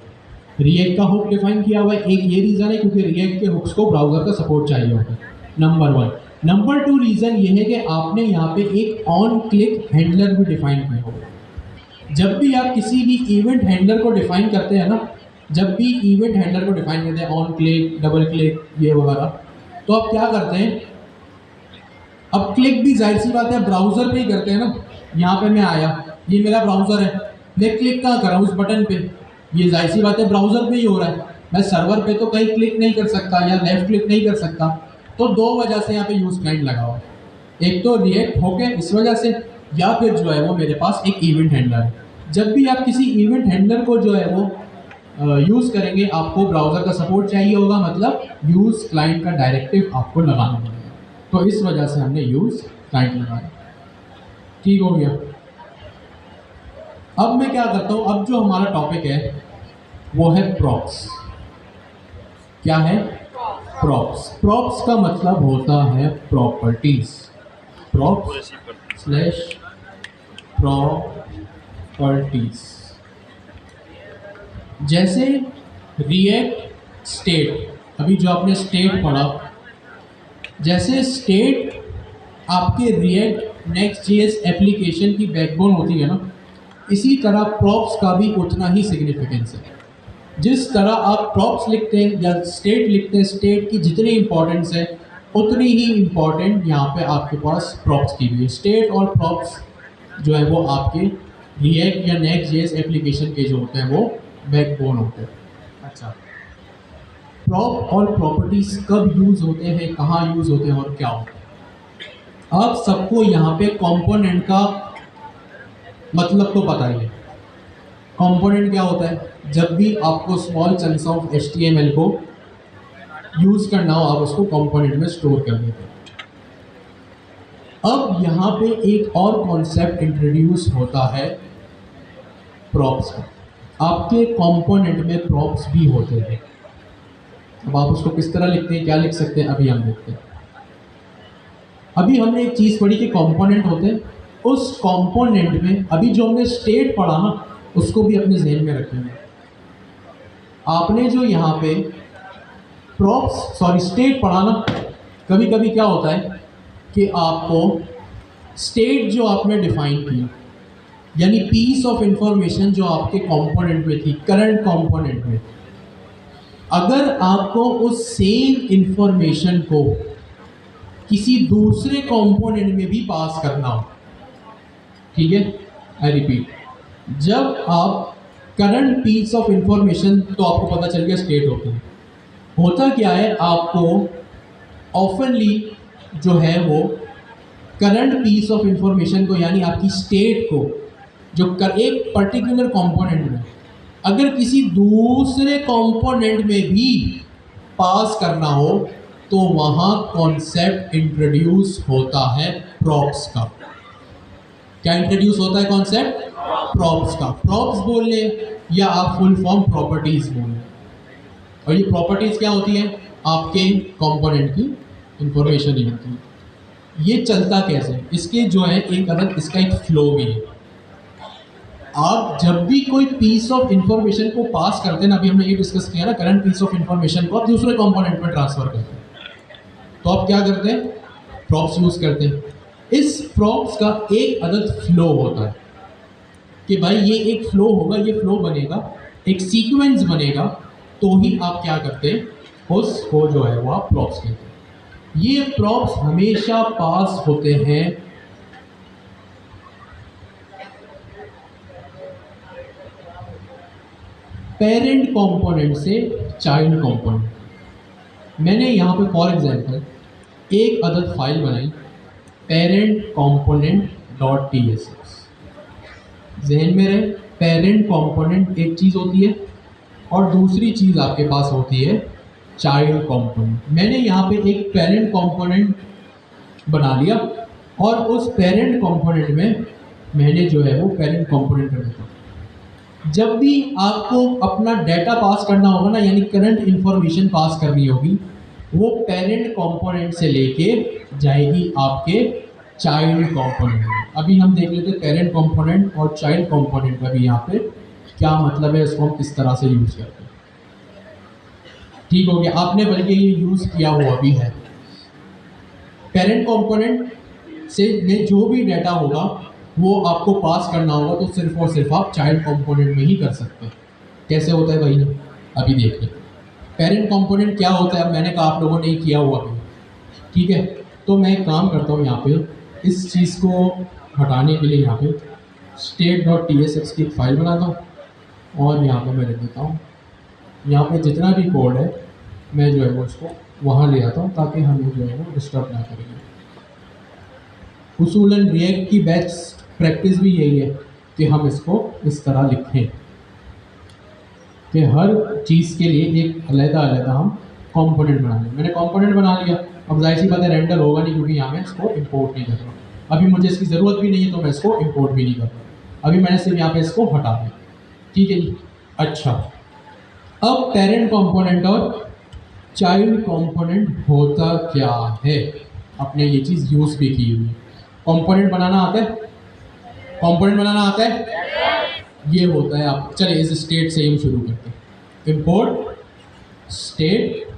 रिएक्ट का हुक डिफाइन किया हुआ है, एक ये रीज़न है क्योंकि रिएक्ट के हुक्स को ब्राउजर का सपोर्ट चाहिए होता है, नंबर 1। नंबर 2 रीज़न ये है कि आपने यहाँ पे एक ऑन क्लिक हैंडलर भी डिफाइन किया होगा। जब भी आप किसी भी इवेंट हैंडलर को डिफाइन करते हैं ना, जब भी इवेंट हैंडलर को डिफाइन करते हैं, ऑन क्लिक, डबल क्लिक, ये वगैरह, तो आप क्या करते हैं? अब क्लिक भी जाहिर सी बात है ब्राउजर पे ही करते हैं ना। यहाँ पे मैं आया, ये मेरा ब्राउजर है, मैं क्लिक कहाँ कर रहा हूँ? उस बटन पे। ये जाहिर सी बात है ब्राउजर पे ही हो रहा है। मैं सर्वर पे तो कहीं क्लिक नहीं कर सकता या लेफ्ट क्लिक नहीं कर सकता। तो 2 वजह से यहाँ पे यूज क्लाइंट लगा हुआ है। एक तो रिएक्ट होके इस वजह से, या फिर जो है वो मेरे पास एक इवेंट हैंडलर है। जब भी आप किसी इवेंट हैंडलर को जो है वो यूज़ करेंगे, आपको ब्राउज़र का सपोर्ट चाहिए होगा, मतलब यूज़ क्लाइंट का डायरेक्टिव आपको लगाना पड़ेगा। तो इस वजह से हमने यूज़ क्लाइंट लगाया। ठीक हो गया। अब मैं क्या करता हूँ, अब जो हमारा टॉपिक है वो है प्रॉप्स। क्या है? प्रॉप्स। प्रॉप्स का मतलब होता है प्रॉपर्टीज। Props slash properties. जैसे रिएक्ट स्टेट, अभी जो आपने स्टेट पढ़ा, जैसे स्टेट आपके रिएक्ट नेक्स्ट जेएस एप्लीकेशन की बैकबोन होती है ना, इसी तरह प्रॉप्स का भी उतना ही सिग्निफिकेंस है। जिस तरह आप प्रॉप्स लिखते हैं या स्टेट लिखते हैं, स्टेट की जितनी इंपॉर्टेंस है उतनी ही इंपॉर्टेंट यहाँ पे आपके पास प्रॉप्स की भी है। स्टेट और प्रॉप्स जो है वो आपके रिएक्ट या नेक्स्ट जेएस एप्लीकेशन के जो होते हैं वो बैकबोन होते हैं। अच्छा, प्रॉप और प्रॉपर्टीज कब यूज़ होते हैं, कहाँ यूज़ होते हैं और क्या होता है? आप सबको यहाँ पे कंपोनेंट का मतलब तो पता ही है। कंपोनेंट क्या होता है? जब भी आपको स्मॉल चंक्स ऑफ HTML को यूज़ करना हो, आप उसको कंपोनेंट में स्टोर कर देते हैं। अब यहाँ पे एक और कॉन्सेप्ट इंट्रोड्यूस होता है प्रॉप्स का। आपके कंपोनेंट में प्रॉप्स भी होते हैं। अब आप उसको किस तरह लिखते हैं, क्या लिख सकते हैं, अभी हम देखते हैं। अभी हमने एक चीज़ पढ़ी कि कंपोनेंट होते हैं। उस कंपोनेंट में अभी जो हमने स्टेट पढ़ा ना, उसको भी अपने जहन में रखेंगे। आपने जो यहाँ पे स्टेट पढ़ा ना, कभी कभी क्या होता है कि आपको स्टेट जो आपने डिफाइन किया, यानी पीस ऑफ इंफॉर्मेशन जो आपके कंपोनेंट में थी, करंट कंपोनेंट में, अगर आपको उस सेम इंफॉर्मेशन को किसी दूसरे कंपोनेंट में भी पास करना हो, ठीक है, आई रिपीट, जब आप करंट पीस ऑफ इंफॉर्मेशन, तो आपको पता चल गया स्टेट होता है। होता क्या है, आपको ऑफनली जो है वो करंट पीस ऑफ इंफॉर्मेशन को, यानी आपकी स्टेट को एक पर्टिकुलर कंपोनेंट में अगर किसी दूसरे कंपोनेंट में भी पास करना हो तो वहां कॉन्सेप्ट इंट्रोड्यूस होता है प्रॉप्स का। क्या इंट्रोड्यूस होता है कॉन्सेप्ट? प्रॉप्स का। प्रॉप्स बोल ले या आप फुल फॉर्म प्रॉपर्टीज बोल लें। और ये प्रॉपर्टीज क्या होती है? आपके कंपोनेंट की इंफॉर्मेशन ही होती है। ये चलता कैसे? इसके जो है एक अलग इसका एक फ्लो भी है। आप जब भी कोई पीस ऑफ इंफॉर्मेशन को पास करते हैं ना, अभी हमने ये डिस्कस किया ना, करंट पीस ऑफ इंफॉर्मेशन को आप दूसरे कंपोनेंट में ट्रांसफर करते हैं तो आप क्या करते हैं? प्रॉप्स यूज करते हैं। इस प्रॉप्स का एक अलग फ्लो होता है कि भाई ये एक फ्लो होगा, ये फ्लो बनेगा, एक सीक्वेंस बनेगा, तो ही आप क्या करते हैं? उसको जो है वो आप प्रॉप्स कहते हैं। ये प्रॉप्स हमेशा पास होते हैं पेरेंट कंपोनेंट से चाइल्ड कंपोनेंट। मैंने यहाँ पे फॉर एग्जांपल एक अदद फाइल बनाई पेरेंट कंपोनेंट डॉट TSX। जहन में रहे, पेरेंट कंपोनेंट एक चीज़ होती है और दूसरी चीज़ आपके पास होती है चाइल्ड कंपोनेंट। मैंने यहाँ पे एक पेरेंट कंपोनेंट बना लिया और उस पेरेंट कंपोनेंट में मैंने जो है वो पेरेंट कंपोनेंट कर दिया। जब भी आपको अपना डाटा पास करना होगा ना, यानी करंट इंफॉर्मेशन पास करनी होगी, वो पेरेंट कंपोनेंट से लेके जाएगी आपके चाइल्ड कंपोनेंट में। अभी हम देख लेते हैं पेरेंट कंपोनेंट और चाइल्ड कंपोनेंट का भी यहाँ पे क्या मतलब है, इसको हम किस तरह से यूज़ करते हैं। ठीक हो गया, आपने बल्कि ये यूज़ किया हुआ भी है। पेरेंट कंपोनेंट से में जो भी डाटा होगा वो आपको पास करना होगा तो सिर्फ और सिर्फ आप चाइल्ड कंपोनेंट में ही कर सकते हैं। कैसे होता है भाई? अभी देखिए पेरेंट कंपोनेंट क्या होता है। मैंने कहा आप लोगों ने किया हुआ भी, ठीक है। तो मैं एक काम करता हूँ, यहाँ पे इस चीज़ को हटाने के लिए यहाँ पे state.tsx की एक फाइल बनाता हूँ और यहाँ पे मैं लिख देता हूँ, यहाँ पे जितना भी कोड है मैं जो है वो इसको वहाँ ले आता हूँ ताकि हमें जो है वो डिस्टर्ब ना करेंगे। उसूलन रिएक्ट की बेस्ट प्रैक्टिस भी यही है कि हम इसको इस तरह लिखें कि हर चीज़ के लिए एक अलग-अलग हम कंपोनेंट बना लें। मैंने कंपोनेंट बना लिया, अब जाहिर सी बात है रेंडर होगा नहीं क्योंकि यहाँ मैं इसको इंपोर्ट नहीं कर रहा। अभी मुझे इसकी ज़रूरत भी नहीं है तो मैं इसको इंपोर्ट भी नहीं कर रहा। अभी मैंने सिर्फ यहाँ पे इसको हटा दिया, ठीक है जी। अच्छा, अब पेरेंट कंपोनेंट और चाइल्ड कंपोनेंट होता क्या है? आपने ये चीज़ यूज़ भी की हुई है। कंपोनेंट बनाना आता है? कंपोनेंट बनाना आता है? ये होता है आप, चलिए इस स्टेट से हम शुरू करते हैं। Import state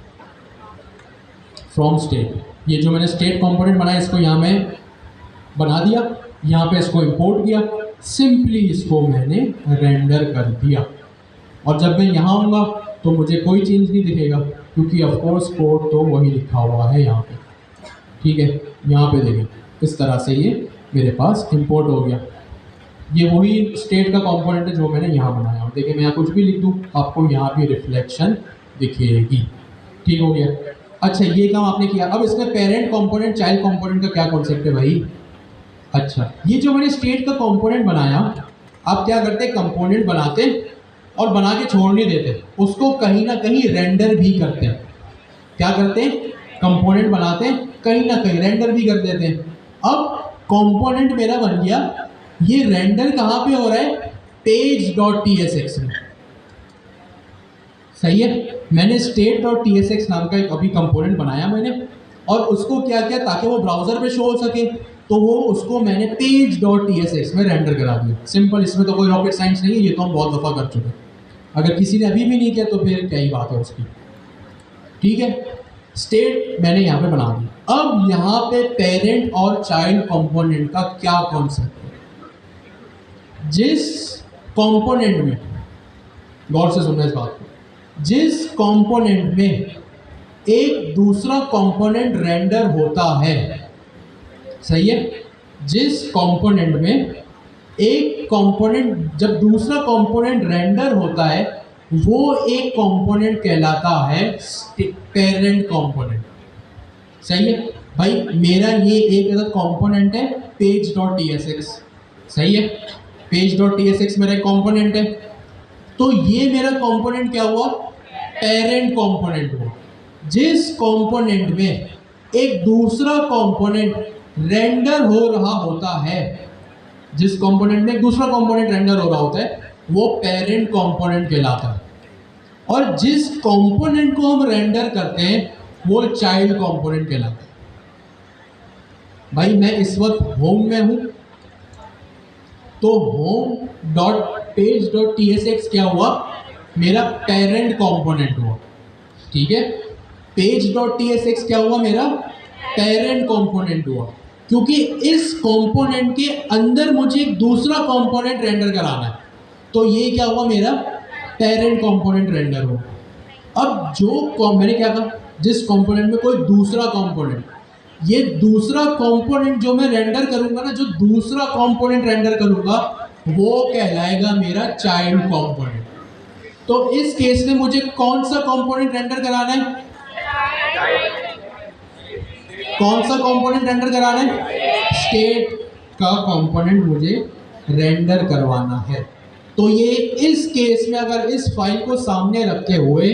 from state. ये जो मैंने स्टेट कंपोनेंट बनाया इसको यहाँ मैं बना दिया, यहाँ पे इसको इंपोर्ट किया, सिंपली इसको मैंने रेंडर कर दिया। और जब मैं यहाँ आऊँगा तो मुझे कोई चेंज नहीं दिखेगा क्योंकि ऑफकोर्स कोड तो वही लिखा हुआ है यहाँ पे, ठीक है। यहाँ पे देखिए इस तरह से ये मेरे पास इंपोर्ट हो गया। ये वही स्टेट का कंपोनेंट है जो मैंने यहाँ बनाया। देखिए मैं यहाँ कुछ भी लिख दूँ आपको यहाँ भी रिफ्लेक्शन दिखेगी, ठीक हो गया। अच्छा, ये काम आपने किया। अब इसमें पेरेंट कंपोनेंट चाइल्ड कंपोनेंट का क्या कॉन्सेप्ट है भाई? अच्छा, ये जो मैंने स्टेट का कंपोनेंट बनाया, आप क्या करते हैं? कंपोनेंट बनाते और बना के छोड़ नहीं देते, उसको कहीं ना कहीं रेंडर भी करते हैं। क्या करते हैं? कंपोनेंट बनाते हैं, कहीं ना कहीं रेंडर भी कर देते हैं। अब कंपोनेंट मेरा बन गया, ये रेंडर कहाँ पे हो रहा है? page.tsx में। सही है, मैंने state.tsx नाम का एक अभी कंपोनेंट बनाया मैंने, और उसको क्या किया ताकि वो ब्राउजर पे शो हो सके, तो वो उसको मैंने page.tsx में रेंडर करा दिया। सिंपल, इसमें तो कोई रॉकेट साइंस नहीं है, ये तो हम बहुत दफ़ा कर चुके हैं। अगर किसी ने अभी भी नहीं किया तो फिर क्या ही बात है उसकी, ठीक है। स्टेट मैंने यहाँ पे बना दी। अब यहाँ पे पेरेंट और चाइल्ड कंपोनेंट का क्या कॉन्सेप्ट है? जिस कंपोनेंट में, गौर से सुनना इस बात को, जिस कंपोनेंट में एक दूसरा कंपोनेंट रेंडर होता है, सही है, जिस कंपोनेंट में एक कंपोनेंट, जब दूसरा कंपोनेंट रेंडर होता है वो एक कंपोनेंट कहलाता है पेरेंट कंपोनेंट। सही है भाई, मेरा ये एक अलग कंपोनेंट है page.tsx, सही है। Page dot T S x मेरा एक कॉम्पोनेंट है, तो ये मेरा कॉम्पोनेंट क्या हुआ, पेरेंट कॉम्पोनेंट हुआ। जिस कॉम्पोनेंट में एक दूसरा कॉम्पोनेंट रेंडर हो रहा होता है, जिस कॉम्पोनेंट में एक दूसरा कॉम्पोनेंट रेंडर हो रहा होता है, वो पेरेंट कॉम्पोनेंट कहलाता है। और जिस कॉम्पोनेंट को हम रेंडर करते हैं वो चाइल्ड कॉम्पोनेंट कहलाता है। भाई मैं इस वक्त होम में हूं, तो home dot page dot T S x क्या हुआ, मेरा पेरेंट कॉम्पोनेंट हुआ। ठीक है, page dot T S x क्या हुआ, मेरा पेरेंट कॉम्पोनेंट हुआ, क्योंकि इस कॉम्पोनेंट के अंदर मुझे एक दूसरा कॉम्पोनेंट रेंडर कराना है, तो ये क्या हुआ, मेरा पेरेंट कॉम्पोनेंट रेंडर हुआ। अब जो मैंने क्या कहा, जिस कॉम्पोनेंट में कोई दूसरा कॉम्पोनेंट, ये दूसरा कॉम्पोनेंट जो मैं रेंडर करूंगा ना, जो दूसरा कॉम्पोनेंट रेंडर करूंगा वो कहलाएगा मेरा चाइल्ड कॉम्पोनेंट। तो इस केस में मुझे कौन सा कॉम्पोनेंट रेंडर कराना है, कौन सा कंपोनेंट रेंडर कराना है, स्टेट का कंपोनेंट मुझे रेंडर करवाना है। तो ये इस केस में अगर इस फाइल को सामने रखते हुए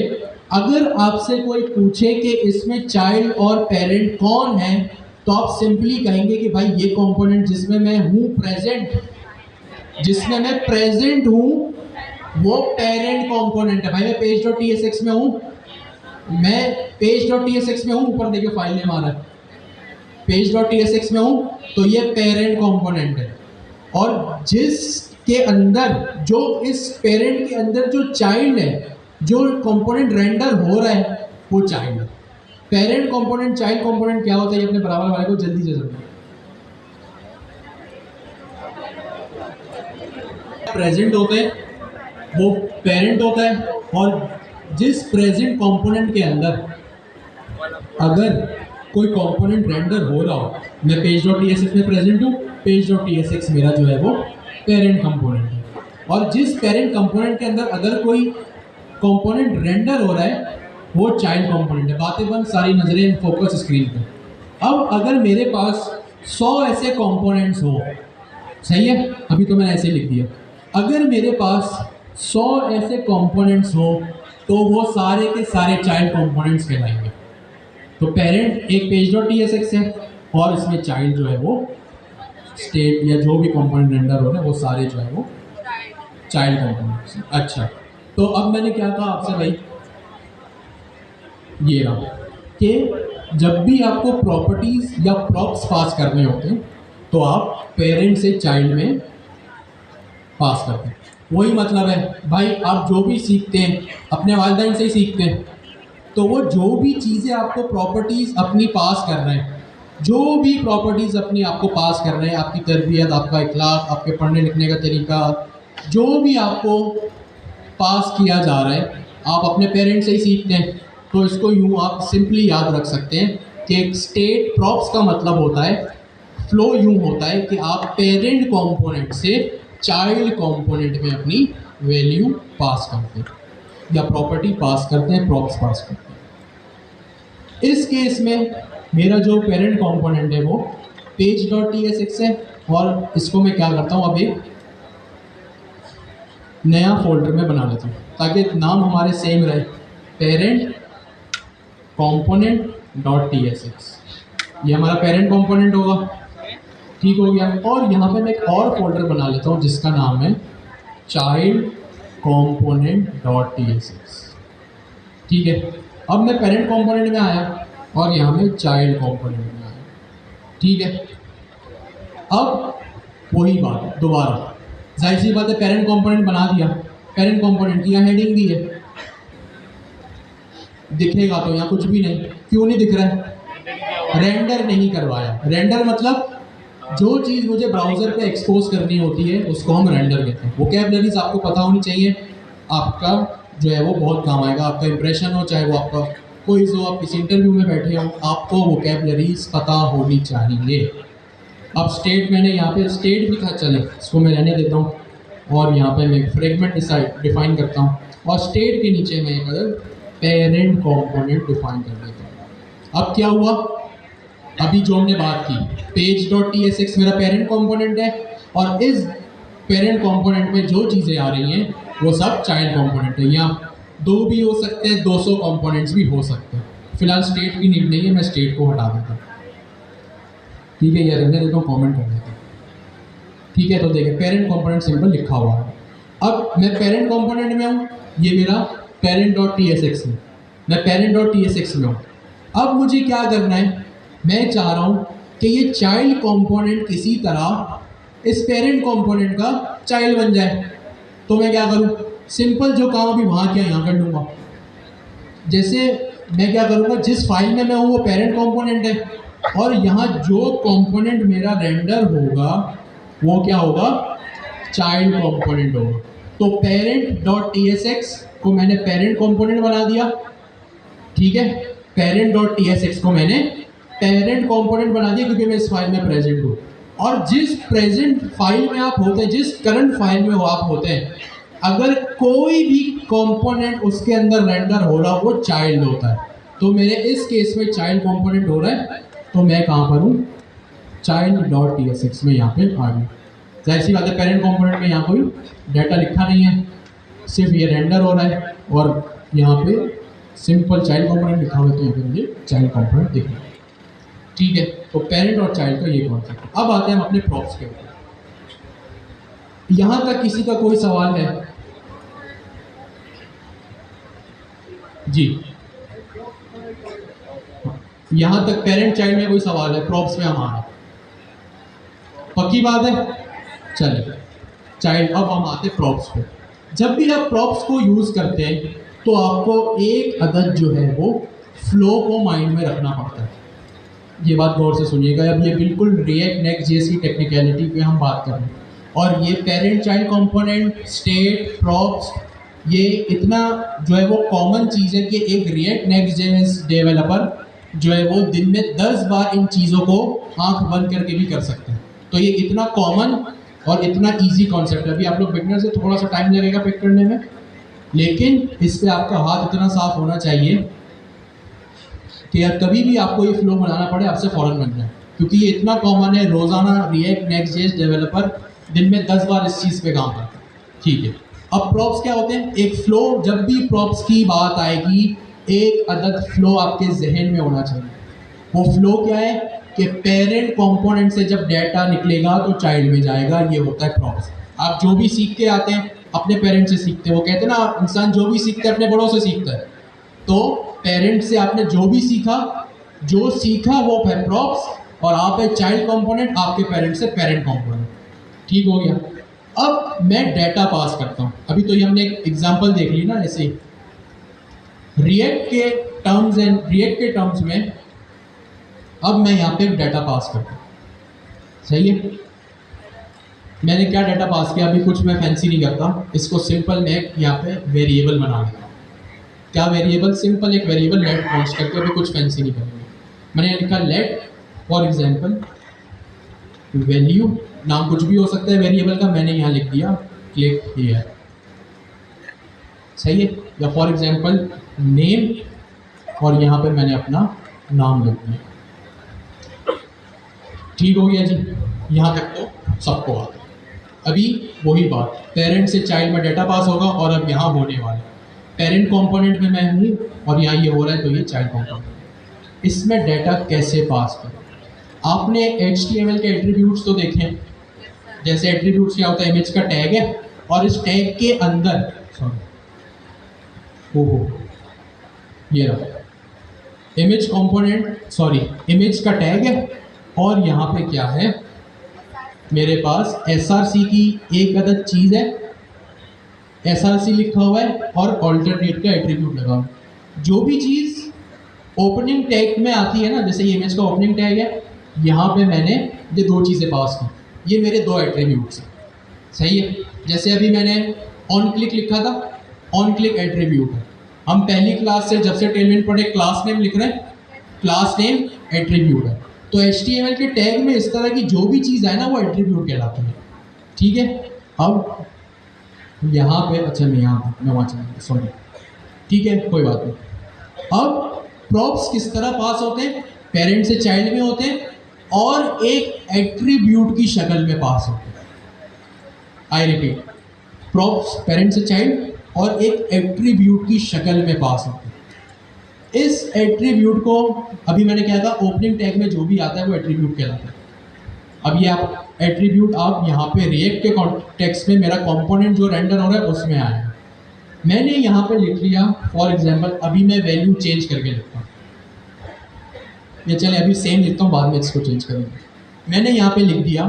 अगर आपसे कोई पूछे कि इसमें चाइल्ड और पेरेंट कौन है, तो आप सिंपली कहेंगे कि भाई ये कंपोनेंट जिसमें मैं हूँ प्रेजेंट, जिसमें मैं प्रेजेंट हूँ वो पेरेंट कंपोनेंट है। भाई मैं page dot T S x में हूँ, मैं page dot T S x में हूँ, ऊपर देखिए फाइल नेम आ रहा है, page dot T S x में हूँ, तो ये पेरेंट कंपोनेंट है। और जिसके अंदर, जो इस पेरेंट के अंदर जो चाइल्ड है, जो कंपोनेंट रेंडर हो रहा है वो चाइल्ड है। पेरेंट कंपोनेंट चाइल्ड कंपोनेंट क्या होता है, ये अपने बराबर वाले को जल्दी से समझो। प्रेजेंट होते हैं वो पेरेंट होता है, और जिस प्रेजेंट कंपोनेंट के अंदर अगर कोई कंपोनेंट रेंडर हो रहा हो, मैं page dot T S x में प्रेजेंट हूँ, page dot T S x मेरा जो है वो पेरेंट कंपोनेंट है, और जिस पेरेंट कंपोनेंट के अंदर अगर कोई कंपोनेंट रेंडर हो रहा है वो चाइल्ड कंपोनेंट है। बातें बंद, सारी नजरें फोकस स्क्रीन पे। अब अगर मेरे पास 100 ऐसे कंपोनेंट्स हो, सही है, अभी तो मैंने ऐसे लिख दिया, अगर मेरे पास 100 ऐसे कंपोनेंट्स हो तो वो सारे के सारे चाइल्ड कंपोनेंट्स कहलाएंगे। तो पेरेंट एक page dot T S x है, और इसमें चाइल्ड जो है वो स्टेट या जो भी कंपोनेंट रेंडर हो रहा है वो सारे जो है वो चाइल्ड कंपोनेंट्स। अच्छा, तो अब मैंने क्या कहा आपसे भाई, ये रहा कि जब भी आपको प्रॉपर्टीज या प्रॉप्स पास करने होते हैं तो आप पेरेंट से चाइल्ड में पास करते हैं। वही मतलब है भाई, आप जो भी सीखते हैं अपने वालिदैन से ही सीखते हैं, तो वो जो भी चीज़ें आपको प्रॉपर्टीज़ अपनी पास कर रहे हैं, जो भी प्रॉपर्टीज़ अपनी आपको पास कर रहे हैं, आपकी तरबियत, आपका इखलाक, आपके पढ़ने लिखने का तरीका, जो भी आपको पास किया जा रहा है आप अपने पेरेंट्स से ही सीखते हैं। तो इसको यूँ आप सिंपली याद रख सकते हैं कि एक स्टेट प्रॉप्स का मतलब होता है, फ्लो यूँ होता है कि आप पेरेंट कंपोनेंट से चाइल्ड कंपोनेंट में अपनी वैल्यू पास करते हैं या प्रॉपर्टी पास करते हैं, प्रॉप्स पास करते हैं। इस केस में मेरा जो पेरेंट कंपोनेंट है वो page dot T S x है, और इसको मैं क्या करता हूँ, अब एक नया फोल्डर में बना लेता हूँ ताकि नाम हमारे सेम रहे, parent component dot T S x, ये हमारा पेरेंट कंपोनेंट होगा। ठीक हो गया। और यहाँ पे मैं एक और फोल्डर बना लेता हूँ जिसका नाम है child component dot T S x. ठीक है, अब मैं पेरेंट कंपोनेंट में आया और यहाँ में चाइल्ड कंपोनेंट में आया। ठीक है, अब वही बात दोबारा, जाहिर सी बात है पेरेंट कंपोनेंट बना दिया, पेरेंट कंपोनेंट की यहाँ हेडिंग दी है, दिखेगा तो यहाँ कुछ भी नहीं, क्यों नहीं दिख रहा है, रेंडर नहीं करवाया। रेंडर मतलब जो चीज़ मुझे ब्राउज़र पे एक्सपोज करनी होती है उसको हम रेंडर कहते हैं। वोकैबुलरीज आपको पता होनी चाहिए, आपका जो है वो बहुत काम आएगा। आपका इंप्रेशन हो, चाहे वो आपका क्विज हो, आप किसी इंटरव्यू में बैठे हो, आपको वोकैबुलरीज पता होनी चाहिए। अब स्टेट, मैंने यहाँ पे स्टेट भी था, चले इसको मैं रहने देता हूँ, और यहाँ पे मैं फ्रेगमेंट डिफाइन करता हूँ, और स्टेट के नीचे मैं एक पेरेंट कंपोनेंट डिफाइन कर देता हूँ। अब क्या हुआ, अभी जो हमने बात की, page dot T S x मेरा पेरेंट कंपोनेंट है, और इस पेरेंट कंपोनेंट में जो चीज़ें आ रही हैं वो सब चाइल्ड कंपोनेंट है। यहाँ 2 भी हो सकते हैं, 200 कंपोनेंट्स भी हो सकते हैं। फिलहाल स्टेट की नीड नहीं है, मैं स्टेट को हटा देता हूँ। ठीक है, ये रहने देता हूँ, कॉमेंट कर देता हूँ। ठीक है, तो देखिए पेरेंट कंपोनेंट सिंपल लिखा हुआ है। अब मैं पेरेंट कंपोनेंट में हूँ, ये मेरा parent.tsx है, मैं parent.tsx में हूँ। अब मुझे क्या करना है, मैं चाह रहा हूँ कि ये चाइल्ड कंपोनेंट किसी तरह इस पेरेंट कंपोनेंट का चाइल्ड बन जाए। तो मैं क्या करूँ, सिंपल जो काम अभी वहाँ क्या यहाँ कर लूँगा। जैसे मैं क्या करूँगा, जिस फाइल में मैं हूँ वो पेरेंट कंपोनेंट है, और यहाँ जो कंपोनेंट मेरा रेंडर होगा वो क्या होगा, चाइल्ड कंपोनेंट होगा। तो parent.tsx को मैंने पेरेंट कंपोनेंट बना दिया। ठीक है, parent.tsx को मैंने पेरेंट कंपोनेंट बना दिया क्योंकि मैं इस फाइल में प्रेजेंट हूँ। और जिस प्रेजेंट फाइल में आप होते हैं, जिस करंट फाइल में वो आप होते हैं, अगर कोई भी कंपोनेंट उसके अंदर रेंडर हो रहा वो चाइल्ड होता है। तो मेरे इस केस में चाइल्ड कंपोनेंट हो रहा है, तो मैं कहाँ पर हूँ, child.tsx में यहाँ पे आ गया। जाहिर सी बात है, पेरेंट कंपोनेंट में यहाँ कोई डाटा लिखा नहीं है, सिर्फ ये रेंडर हो रहा है, और यहाँ पे सिंपल चाइल्ड कंपोनेंट लिखा हुआ है, तो यहाँ पे मुझे चाइल्ड कंपोनेंट दिख रहा है। ठीक है, तो पेरेंट और चाइल्ड का ये कॉन्सेप्ट है। अब आते हैं हम अपने प्रॉप्स के ऊपर। यहाँ तक किसी का कोई सवाल है? जी, यहाँ तक पेरेंट चाइल्ड में कोई सवाल है? प्रॉप्स में हम आए, पक्की बात है? चलिए चाइल्ड, अब हम आते प्रॉप्स पे। जब भी आप प्रॉप्स को यूज़ करते हैं तो आपको एक अदद जो है वो फ्लो को माइंड में रखना पड़ता है। ये बात गौर से सुनिएगा, अब ये बिल्कुल रिएक्ट नेक्स्ट जेएस की टेक्निकलिटी पे हम बात कर रहे हैं। और ये parent child component, state, props, ये इतना जो है वो कॉमन चीज़ है कि एक रिएक्ट नेक्स्ट जेएस डेवलपर जो है वो दिन में 10 बार इन चीज़ों को आंख बंद करके भी कर सकते हैं। तो ये इतना कॉमन और इतना इजी कॉन्सेप्ट है। अभी आप लोग बिगनर से थोड़ा सा टाइम लगेगा पिक करने में, लेकिन इस पे आपका हाथ इतना साफ होना चाहिए कि यार कभी भी आपको ये फ्लो बनाना पड़े आपसे फ़ौरन बन जाए, क्योंकि ये इतना कॉमन है। रोज़ाना रिएक्ट नेक्स्ट जेएस डेवलपर दिन में 10 बार इस चीज़ पे काम करता है। ठीक है, अब प्रॉप्स क्या होते हैं? एक फ्लो, जब भी प्रॉप्स की बात आएगी एक अदद फ्लो आपके जहन में होना चाहिए। वो फ्लो क्या है कि पेरेंट कंपोनेंट से जब डाटा निकलेगा तो चाइल्ड में जाएगा, ये होता है प्रॉप्स। आप जो भी सीख के आते हैं अपने पेरेंट से सीखते हैं। वो कहते हैं ना, इंसान जो भी सीखता है अपने बड़ों से सीखता है। तो पेरेंट से आपने जो भी सीखा, जो सीखा वो है प्रॉप्स, और आप है चाइल्ड कंपोनेंट, आपके पेरेंट से पेरेंट कंपोनेंट। ठीक हो गया। अब मैं डाटा पास करता हूँ। अभी तो ये हमने एक एग्जांपल देख ली ना, ऐसे रिएक्ट के टर्म्स में अब मैं यहाँ पे डाटा पास करता हूँ। सही है, मैंने क्या डाटा पास किया, अभी कुछ मैं फैंसी नहीं करता, इसको सिंपल मैं यहाँ पे वेरिएबल बना लेता हूँ। क्या वेरिएबल? सिंपल एक वेरिएबल लेट पॉइंट करके, अभी कुछ फैंसी नहीं करेंगे। मैंने लिखा लेट फॉर एग्जांपल वैल्यू, नाम कुछ भी हो सकता है वेरिएबल का, मैंने यहाँ लिख दिया क्लिक हियर। सही है, या फॉर एग्जांपल नेम, और यहाँ पे मैंने अपना नाम लिख दिया। ठीक हो गया जी, यहाँ तक तो सबको आता है। अभी वही बात, पेरेंट से चाइल्ड में डाटा पास होगा, और अब यहाँ होने वाला पेरेंट कंपोनेंट में मैं हूँ और यहाँ ये हो रहा है, तो ये चाइल्ड कंपोनेंट। इसमें डाटा कैसे पास करें? आपने HTML के एट्रीब्यूट्स तो देखे हैं। जैसे एट्रीब्यूट्स क्या होता है, इमेज का टैग है, और इस टैग के अंदर ये रहा इमेज कंपोनेंट, इमेज का टैग है, और यहाँ पे क्या है, मेरे पास src की एक अदद चीज़ है, src लिखा हुआ है, और ऑल्टरनेट का एट्रीब्यूट लगा हुआ है। जो भी चीज़ ओपनिंग टैग में आती है ना, जैसे ये इमेज का ओपनिंग टैग है, यहाँ पे मैंने ये 2 चीज़ें पास की, ये मेरे 2 एट्रीब्यूट्स हैं। सही है, जैसे अभी मैंने ऑन क्लिक लिखा था, ऑन क्लिक एट्रीब्यूट है। हम पहली क्लास से जब से टेलमेंट पढ़े क्लास नेम लिख रहे हैं, क्लास नेम एट्रीब्यूट है। तो HTML के टैग में इस तरह की जो भी चीज़ है ना वो एट्रीब्यूट कहलाती है। ठीक है, अब यहाँ पे अच्छा मैं वहाँ चला, सॉरी, ठीक है कोई बात नहीं। अब प्रॉप्स किस तरह पास होते हैं? पेरेंट से चाइल्ड में होते हैं, और एक एट्रीब्यूट की शक्ल में पास होते हैं। आई रिपीट, प्रॉप्स पेरेंट से चाइल्ड और एक एट्रीब्यूट की शक्ल में पास होते हैं। इस एट्रीब्यूट को अभी मैंने क्या था, ओपनिंग टैग में जो भी आता है वो एट्रीब्यूट कहलाता है। अब ये आप एट्रीब्यूट आप यहाँ पे रिएक्ट के कॉन्टेक्स्ट में मेरा कंपोनेंट जो रेंडर हो रहा है उसमें आया। मैंने यहाँ पे लिख लिया फॉर एग्जांपल, अभी मैं वैल्यू चेंज करके लिखता हूँ, ये चले अभी सेम लिखता हूँ, बाद में इसको चेंज करूँगा। मैंने यहाँ पे लिख दिया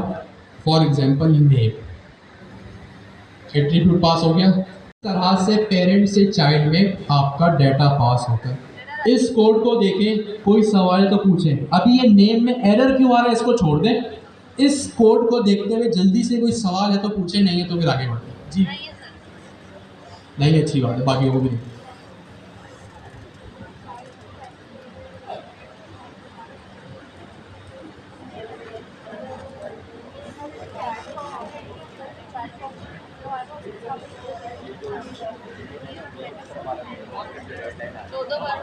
फॉर एग्जांपल नेम, एट्रीब्यूट पास हो गया। इस तरह से पेरेंट से चाइल्ड में आपका डाटा पास होता है। इस कोड को देखें, कोई सवाल तो पूछें। अभी ये नेम में एरर क्यों आ रहा है इसको छोड़ दें, इस कोड को देखते हुए जल्दी से कोई सवाल है तो पूछे, नहीं है तो फिर आगे बढ़ते हैं। जी नहीं, अच्छी बात है, बाकी वो भी नहीं। दो बार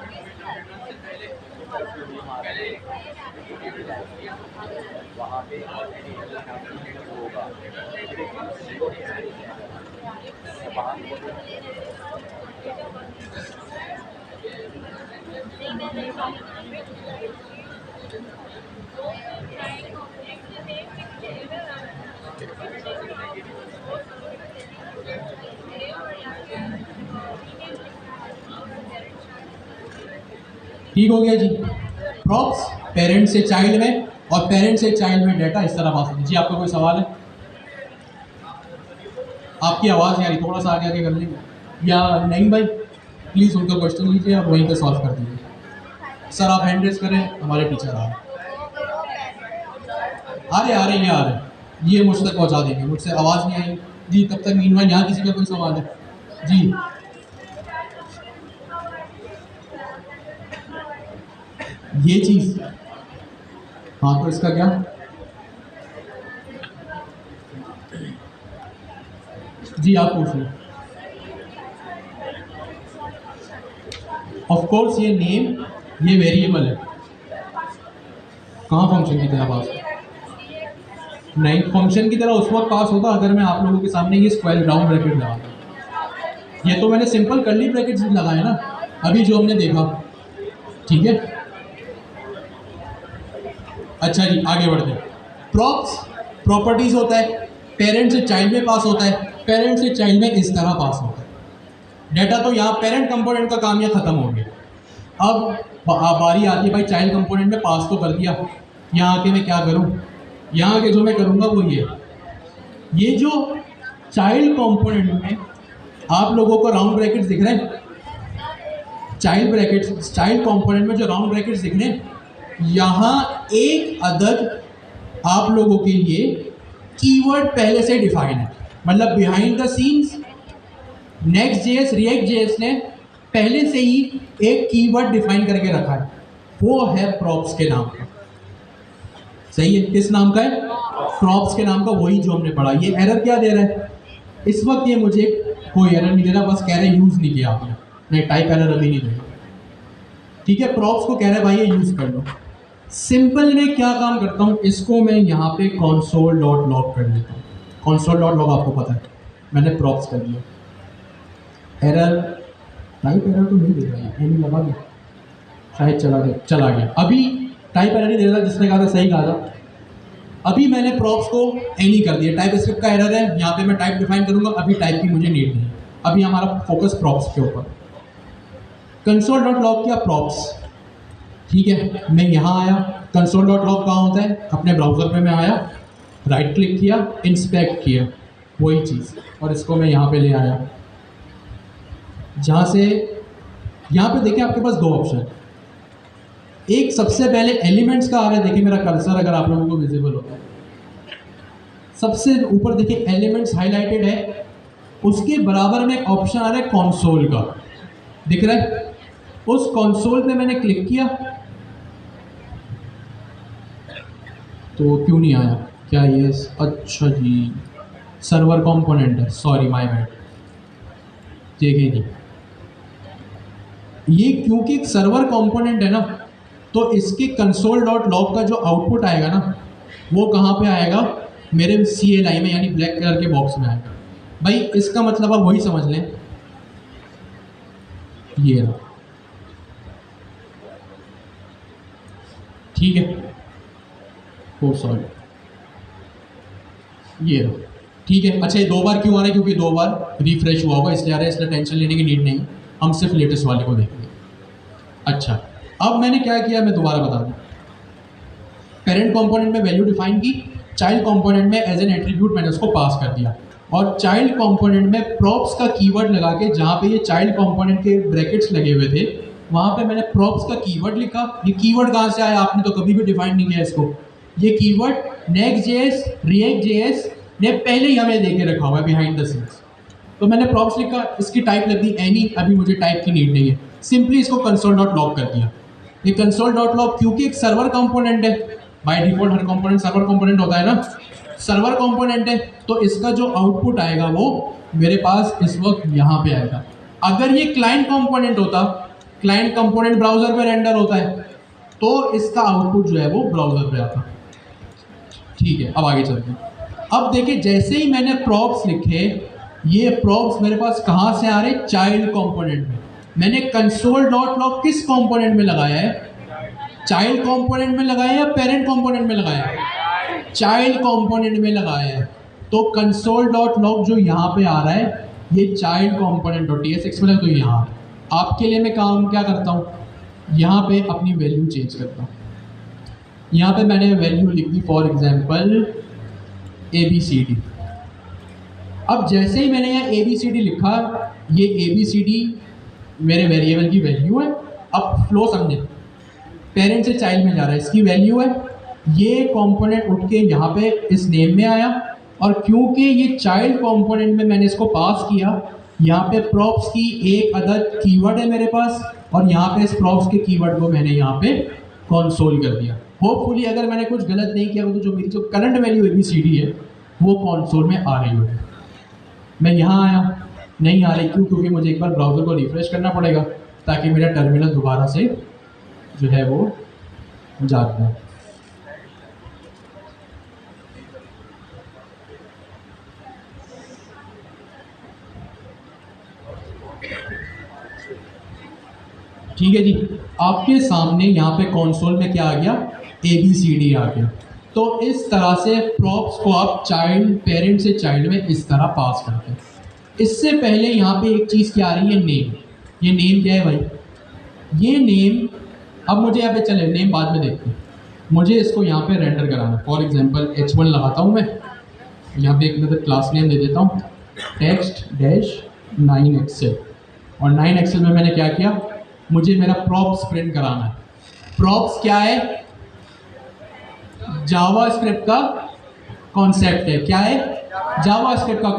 ठीक हो गया जी। प्रॉप्स पेरेंट से चाइल्ड में और पेरेंट से चाइल्ड में डाटा इस तरह पास होता है। जी आपका कोई सवाल है? आपकी आवाज़ यारी थोड़ा सा आगे कर लेंगे या नहीं भाई? प्लीज़ उनका क्वेश्चन लीजिए और वहीं पे सॉल्व कर दीजिए। सर आप हैंड रेस करें, हमारे टीचर आ रहे हैं, ये मुझ तक पहुँचा देंगे, मुझसे आवाज़ नहीं आई जी। तब तक मीनवाइल यहाँ किसी का कोई सवाल है? जी ये चीज़, हाँ तो इसका क्या? जी आप पूछिए। ऑफ कोर्स ये नेम ये वेरिएबल है, कहाँ फंक्शन की तरह पास? नहीं, फंक्शन की तरह उस वक्त पास होता अगर मैं आप लोगों के सामने ये स्क्वायर राउंड ब्रैकेट लगाता। ये तो मैंने सिंपल कर्ली ब्रैकेट्स लगाए ना अभी जो हमने देखा, ठीक है। अच्छा जी आगे बढ़ते हैं। प्रॉप्स प्रॉपर्टीज होता है, पेरेंट से चाइल्ड में पास होता है, पेरेंट से चाइल्ड में इस तरह पास होता है। डाटा तो यहाँ पेरेंट कंपोनेंट का काम यहाँ खत्म हो गया। अब बारी आती है भाई चाइल्ड कंपोनेंट में पास तो कर दिया, यहाँ आके मैं क्या करूँ? यहाँ आके जो मैं करूँगा वो ये जो चाइल्ड कंपोनेंट में आप लोगों को राउंड ब्रैकेट्स दिख रहे हैं, चाइल्ड कंपोनेंट में जो राउंड ब्रैकेट्स दिख रहे हैं, यहाँ एक अदद आप लोगों के लिए कीवर्ड पहले से डिफाइन है। मतलब behind the scenes next JS react JS ने पहले से ही एक कीवर्ड डिफाइन करके रखा है, वो है प्रॉप्स के नाम का। सही है, किस नाम का है? प्रॉप्स के नाम का, वही जो हमने पढ़ा। ये एरर क्या दे रहा है इस वक्त? ये मुझे कोई एरर नहीं दे रहा, बस कह रहा है यूज़ नहीं किया आपने, नहीं टाइप एरर अभी नहीं दे रहा, ठीक है। प्रॉप्स को कह रहा है भाई ये यूज़ कर लो। सिंपल में क्या काम करता हूँ, इसको मैं यहाँ पे console.log कर लेता हूँ। console.log आपको पता है, मैंने प्रॉप्स कर दिया। एरर टाइप एरर तो नहीं दे रहा है, नहीं लगा गया शायद, चला गया। अभी टाइप एरर नहीं दे रहा, जिसने कहा था सही कहा था। अभी मैंने प्रॉप्स को एनी कर दिया, टाइप स्क्रिप्ट का एरर है, यहाँ पे मैं टाइप डिफाइन करूँगा, अभी टाइप की मुझे नीड नहीं। अभी हमारा फोकस प्रॉप्स के ऊपर। console.log किया प्रॉप्स, ठीक है। मैं यहाँ आया, console.log कहाँ होता है? अपने ब्राउज़र पे मैं आया, राइट क्लिक किया, इंस्पेक्ट किया, वही चीज़, और इसको मैं यहाँ पे ले आया। जहाँ से यहाँ पे देखिए आपके पास दो ऑप्शन, एक सबसे पहले एलिमेंट्स का आ रहा है, देखिए मेरा कर्सर अगर आप लोगों को विजिबल होता है, सबसे ऊपर देखिए एलिमेंट्स हाईलाइटेड है, उसके बराबर में एक ऑप्शन आ रहा है कंसोल का, दिख रहा है? उस कंसोल पे मैंने क्लिक किया तो क्यों नहीं आया? क्या ये? अच्छा जी सर्वर कंपोनेंट है, सॉरी माय बैड। देखिए जी ये क्योंकि एक सर्वर कंपोनेंट है ना, तो इसके console.log का जो आउटपुट आएगा ना, वो कहाँ पे आएगा? मेरे CLI में यानी ब्लैक कलर के बॉक्स में आएगा। भाई इसका मतलब आप वही समझ लें, ये रहा, ठीक है, ओ सॉरी, ये रहा, ठीक है। अच्छा ये 2 बार क्यों आ रहा है? क्योंकि 2 बार रिफ्रेश हुआ होगा इसलिए आ रहा है, इसलिए टेंशन लेने की नीड नहीं, हम सिर्फ लेटेस्ट वाले को देखेंगे। अच्छा अब मैंने क्या किया मैं दोबारा बता दूं। पेरेंट कंपोनेंट में वैल्यू डिफाइन की, चाइल्ड कंपोनेंट में एज एन एट्रीब्यूट मैंने उसको पास कर दिया, और चाइल्ड कंपोनेंट में प्रॉप्स का कीवर्ड लगा के, जहाँ पे ये चाइल्ड कंपोनेंट के ब्रैकेट्स लगे हुए थे वहाँ पे मैंने प्रॉप्स का कीवर्ड लिखा। ये कीवर्ड कहाँ से आया? आपने तो कभी भी डिफाइन नहीं किया इसको। ये कीवर्ड Next.js, React.js ने पहले ही हमें दे के रखा हुआ है बिहाइंड द सीन्स। तो मैंने प्रॉप्स लिखा, इसकी टाइप लग दी एनी, अभी मुझे टाइप की नीड नहीं है, सिंपली इसको console.log कर दिया। ये console.log क्योंकि एक सर्वर कंपोनेंट है, by default her component server component होता है ना, सर्वर कंपोनेंट है, तो इसका जो आउटपुट आएगा वो मेरे पास इस वक्त यहाँ पे आएगा। अगर ये क्लाइंट कंपोनेंट होता, क्लाइंट कंपोनेंट ब्राउजर पे रेंडर होता है, तो इसका आउटपुट जो है वो ब्राउजर पे आता। ठीक है, अब आगे चलते हैं। अब देखिए जैसे ही मैंने प्रॉप्स लिखे, ये प्रॉप्स मेरे पास कहाँ से आ रहे? चाइल्ड कंपोनेंट में। मैंने console.log किस कंपोनेंट में लगाया है? चाइल्ड कंपोनेंट में लगाया है या पेरेंट कंपोनेंट में लगाया है? चाइल्ड कंपोनेंट में लगाया है। तो console.log जो यहाँ पे आ रहा है ये चाइल्ड कंपोनेंट और TSX में, तो यहाँ आपके लिए मैं काम क्या करता हूँ, यहाँ पे अपनी वैल्यू चेंज करता हूँ। यहाँ पे मैंने वैल्यू लिख दी फॉर एग्जांपल ABCD। अब जैसे ही मैंने यहाँ ABCD लिखा, ये ABCD मेरे वेरिएबल की वैल्यू है। अब फ्लो समझे, पेरेंट से चाइल्ड में जा रहा है, इसकी वैल्यू है। ये कंपोनेंट उठ के यहाँ पे इस नेम में आया, और क्योंकि ये चाइल्ड कंपोनेंट में मैंने इसको पास किया, यहाँ पे प्रॉप्स की एक अदद कीवर्ड है मेरे पास, और यहाँ पे इस प्रॉप्स के कीवर्ड को मैंने यहाँ पे कंसोल कर दिया। होपफुली अगर मैंने कुछ गलत नहीं किया तो जो मेरी जो करंट वैल्यू ABCD है वो कंसोल में आ रही होगी। मैं यहाँ आया, नहीं आ रही, क्यों? क्योंकि मुझे एक बार ब्राउज़र को रिफ्रेश करना पड़ेगा ताकि मेरा टर्मिनल दोबारा से जो है वो जाग जाए। ठीक है जी, आपके सामने यहाँ पे कंसोल में क्या आ गया? ABCD आ गया। तो इस तरह से प्रॉप्स को आप चाइल्ड, पेरेंट से चाइल्ड में इस तरह पास करते हैं। इससे पहले यहाँ पे एक चीज़ क्या आ रही है? नेम। ये नेम क्या है भाई? ये नेम, अब मुझे यहाँ पे चले नेम बाद में देखते हैं, मुझे इसको यहाँ पे रेंडर कराना। फॉर एग्जांपल H1 लगाता हूँ मैं, यहाँ पे एक मतलब क्लास नेम दे देता हूँ text-9excel, और 9excel में मैंने क्या किया, मुझे मेरा प्रॉप्स प्रिंट कराना है। प्रॉप्स क्या है? जावास्क्रिप्ट का कॉन्सेप्ट है। क्या है? जावास्क्रिप्ट का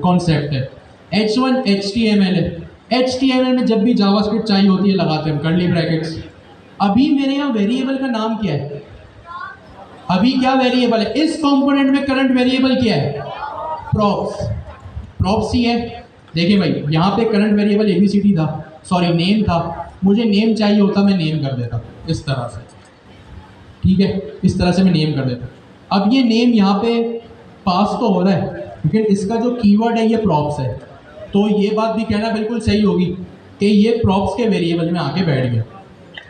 कॉन्सेप्ट है। H1 HTML है। HTML में जब भी जावास्क्रिप्ट चाहिए होती है लगाते हैं हम कर्ली ब्रैकेट्स। अभी मेरे यहाँ वेरिएबल का नाम क्या है? अभी क्या वेरिएबल है? इस कंपोनेंट में करंट वेरिएबल क्या है? प्रॉप्स। प्रॉप्स ही है। देखिए भाई, यहाँ पे करंट वेरिएबल ABCD था, सॉरी नेम था। मुझे नेम चाहिए होता, मैं नेम कर देता इस तरह से। ठीक है, इस तरह से मैं नेम कर देता। अब ये नेम यहाँ पे पास तो हो रहा है, लेकिन इसका जो कीवर्ड है ये प्रॉप्स है। तो ये बात भी कहना बिल्कुल सही होगी कि ये प्रॉप्स के वेरिएबल में आके बैठ गया।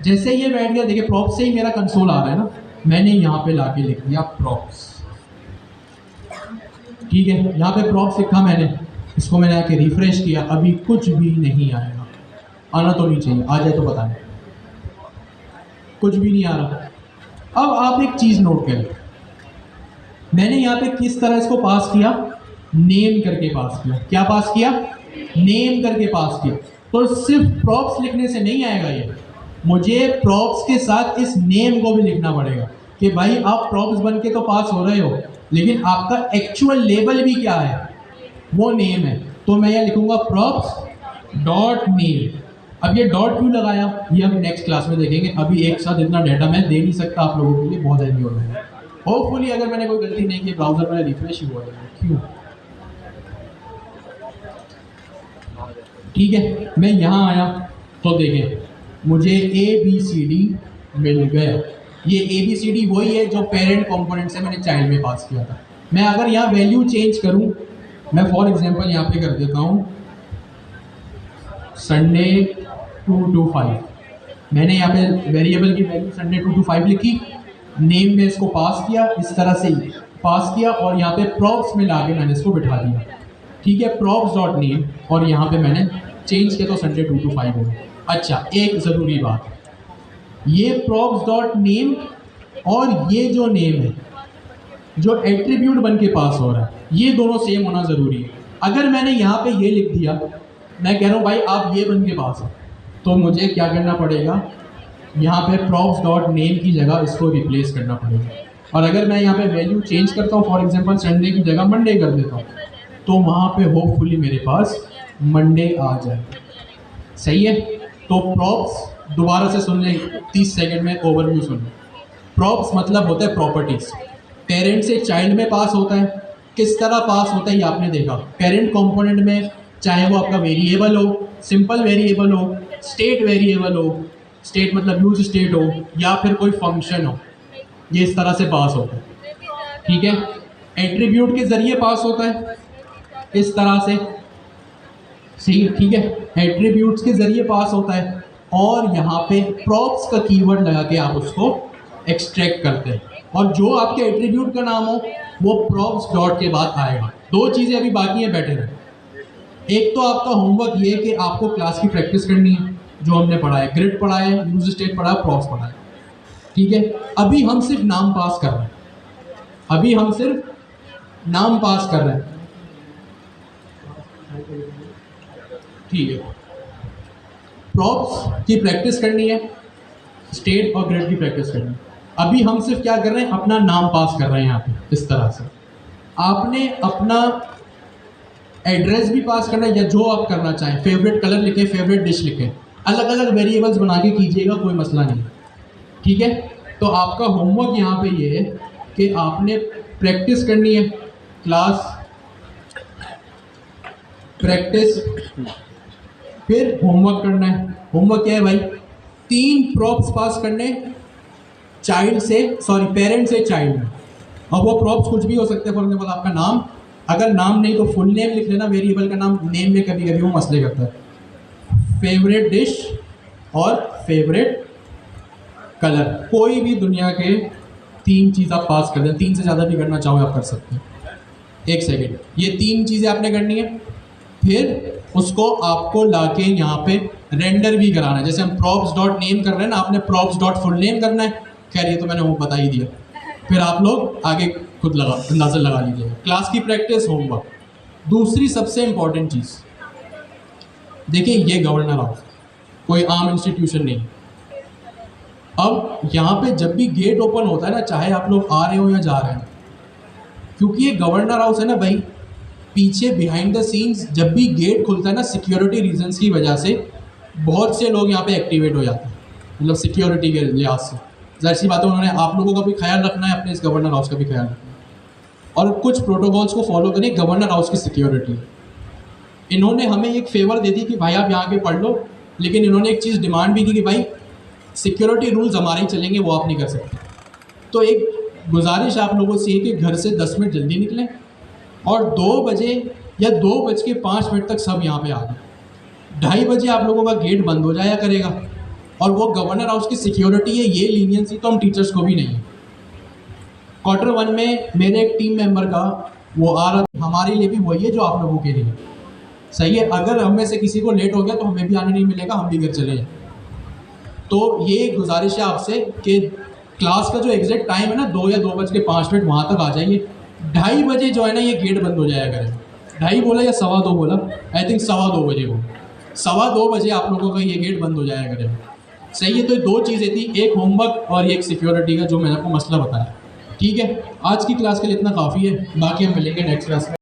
जैसे ये बैठ गया, देखिए प्रॉप्स से ही मेरा कंसोल आ रहा है ना, मैंने यहाँ पे लाके लिख दिया प्रॉप्स। ठीक है, यहाँ पे प्रॉप्स लिखा मैंने, इसको मैंने आके रिफ्रेश किया, अभी कुछ भी नहीं आएगा। आना तो नहीं चाहिए, आ जाए तो पता नहीं, कुछ भी नहीं आ रहा। अब आप एक चीज़ नोट करें, मैंने यहाँ पे किस तरह इसको पास किया? नेम करके पास किया। क्या पास किया? नेम करके पास किया। तो सिर्फ प्रॉप्स लिखने से नहीं आएगा ये, मुझे प्रॉप्स के साथ इस नेम को भी लिखना पड़ेगा कि भाई आप प्रॉप्स बन के तो पास हो रहे हो, लेकिन आपका एक्चुअल लेबल भी क्या है? वो नेम है। तो मैं यहाँ लिखूंगा प्रॉप्स डॉट नेम। अब ये डॉट क्यों लगाया ये हम नेक्स्ट क्लास में देखेंगे। अभी एक साथ इतना डाटा मैं दे नहीं सकता आप लोगों के लिए, बहुत हैवी हो रहा है। होपफुली अगर मैंने कोई गलती नहीं की, ब्राउजर में रिफ्रेश ही हुआ है। क्यों? ठीक है, मैं यहाँ आया तो देखें मुझे ABCD मिल गया। ये ABCD वही है जो पेरेंट कंपोनेंट से मैंने चाइल्ड में पास किया था। मैं अगर यहाँ वैल्यू चेंज करूँ, मैं फॉर एग्जांपल यहाँ पे कर देता हूँ संडे 2 to 5, मैंने यहाँ पे वेरिएबल की वैल्यू संडे 2 to 5 लिखी, नेम में इसको पास किया, इस तरह से पास किया और यहाँ पे प्रॉप्स में लाके मैंने इसको बिठा दिया, ठीक है, प्रॉप्स डॉट नेम, और यहाँ पे मैंने चेंज किया तो संडे 2 to 5 हो गया। अच्छा, एक ज़रूरी बात, ये प्रॉप्स डॉट नेम और ये जो नेम है जो एट्रीब्यूट बन के पास हो रहा है, ये दोनों सेम होना ज़रूरी है। अगर मैंने यहाँ पे ये लिख दिया, मैं कह रहा हूँ भाई आप ये बन के पास हो, तो मुझे क्या करना पड़ेगा, यहाँ पे प्रॉप्स डॉट नेम की जगह इसको रिप्लेस करना पड़ेगा। और अगर मैं यहाँ पे वैल्यू चेंज करता हूँ, फॉर एग्जांपल संडे की जगह मंडे कर देता हूँ, तो वहाँ पे होपफुली मेरे पास मंडे आ जाए। सही है, तो प्रॉप्स दोबारा से सुन लें, 30 सेकंड में ओवरव्यू सुन लें। प्रॉप्स मतलब होता है प्रॉपर्टीज़, पेरेंट से चाइल्ड में पास होता है। किस तरह पास होता है ये आपने देखा, पेरेंट कंपोनेंट में, चाहे वो आपका वेरिएबल हो, सिंपल वेरिएबल हो, स्टेट वेरिएबल हो, स्टेट मतलब यूज स्टेट हो, या फिर कोई फंक्शन हो, ये इस तरह से पास होता है। ठीक है, एट्रीब्यूट के ज़रिए पास होता है इस तरह से, सही, ठीक है, एट्रीब्यूट्स के ज़रिए पास होता है, और यहाँ पे प्रॉप्स का कीवर्ड लगा के आप उसको एक्सट्रैक्ट करते हैं, और जो आपके एट्रीब्यूट का नाम हो वो प्रॉप्स डॉट के बाद आएगा। दो चीज़ें अभी बाकी हैं, बैठे रहे। एक तो आपका होमवर्क ये है कि आपको क्लास की प्रैक्टिस करनी है, जो हमने पढ़ा है, ग्रिड पढ़ा है, यूज स्टेट पढ़ा है, प्रॉप्स पढ़ा है, ठीक है। अभी हम सिर्फ नाम पास कर रहे हैं, अभी हम सिर्फ नाम पास कर रहे हैं, ठीक है। प्रॉप्स की प्रैक्टिस करनी है, स्टेट और ग्रिड की प्रैक्टिस करनी है। अभी हम सिर्फ क्या कर रहे हैं, अपना नाम पास कर रहे हैं यहाँ पे, इस तरह से। आपने अपना एड्रेस भी पास करना है, या जो आप करना चाहें, फेवरेट कलर लिखें, फेवरेट डिश लिखें, अलग अलग वेरिएबल्स बना के कीजिएगा, कोई मसला नहीं, ठीक है। तो आपका होमवर्क यहाँ पे ये है कि आपने प्रैक्टिस करनी है, क्लास प्रैक्टिस, फिर होमवर्क करना है। होमवर्क क्या है भाई, 3 प्रॉप्स पास करने, चाइल्ड से, सॉरी पेरेंट से चाइल्ड में। अब वो प्रॉप्स कुछ भी हो सकते हैं, फॉर एग्जाम्पल आपका नाम, अगर नाम नहीं तो फुल नेम लिख लेना, वेरिएबल का नाम, नेम में कभी कभी वो मसले करता है, फेवरेट डिश और फेवरेट कलर, कोई भी दुनिया के 3 चीज़ आप पास कर दें, 3 से ज़्यादा भी करना चाहो आप कर सकते हैं। 1 सेकेंड, ये 3 चीज़ें आपने करनी है, फिर उसको आपको लाके यहाँ पे रेंडर भी कराना है। जैसे हम प्रॉप्स डॉट नेम कर रहे हैं ना, आपने प्रॉप्स डॉट फुल नेम करना है, खैर ये तो मैंने वो बता ही दिया, फिर आप लोग आगे खुद अंदाज़ा लगा लीजिएगा। क्लास की प्रैक्टिस, होमवर्क। दूसरी सबसे इम्पॉर्टेंट चीज़, देखिए ये गवर्नर हाउस कोई आम इंस्टीट्यूशन नहीं। अब यहाँ पे जब भी गेट ओपन होता है ना, चाहे आप लोग आ रहे हो या जा रहे हो, क्योंकि ये गवर्नर हाउस है ना भाई, पीछे बिहाइंड द सीन्स जब भी गेट खुलता है ना, सिक्योरिटी रीजंस की वजह से बहुत से लोग यहाँ पे एक्टिवेट हो जाते हैं, मतलब सिक्योरिटी के लिहाज से। जाहिर सी बात है, उन्होंने आप लोगों का भी ख्याल रखना है, अपने इस गवर्नर हाउस का भी ख्याल रखना है, और कुछ प्रोटोकॉल्स को फॉलो करिए। गवर्नर हाउस की सिक्योरिटी, इन्होंने हमें एक फेवर दे दी कि भाई आप यहाँ के पढ़ लो, लेकिन इन्होंने एक चीज़ डिमांड भी की कि भाई सिक्योरिटी रूल्स हमारे ही चलेंगे, वो आप नहीं कर सकते। तो एक गुजारिश आप लोगों से है कि घर से 10 मिनट जल्दी निकलें, और 2 बजे या 2:05 तक सब यहाँ पे आ जाए। 2:30 बजे आप लोगों का गेट बंद हो जाया करेगा, और वो गवर्नर हाउस की सिक्योरिटी है, ये लीनियंसी तो हम टीचर्स को भी नहीं है। Q1 में मेरे एक टीम मेंबर का वो आ रहा, हमारे लिए भी वही है जो आप लोगों के लिए, सही है। अगर हम में से किसी को लेट हो गया तो हमें भी आने नहीं मिलेगा, हम भी घर चले जाए। तो ये गुजारिश है आपसे कि क्लास का जो एग्जैक्ट टाइम है ना, 2 या 2:05 वहाँ तक आ जाइए। 2:30 बजे जो है ना, ये गेट बंद हो जाया करें। 2:30 बोला या 2:15 बोला, आई थिंक 2:15 बजे हो, 2:15 बजे आप लोगों का ये गेट बंद हो जाया करें, सही है। तो 2 चीज़ें थी, एक होमवर्क और एक सिक्योरिटी का जो मैंने आपको मसला बताया, ठीक है। आज की क्लास के लिए इतना काफ़ी है, बाकी हम मिलेंगे नेक्स्ट क्लास में।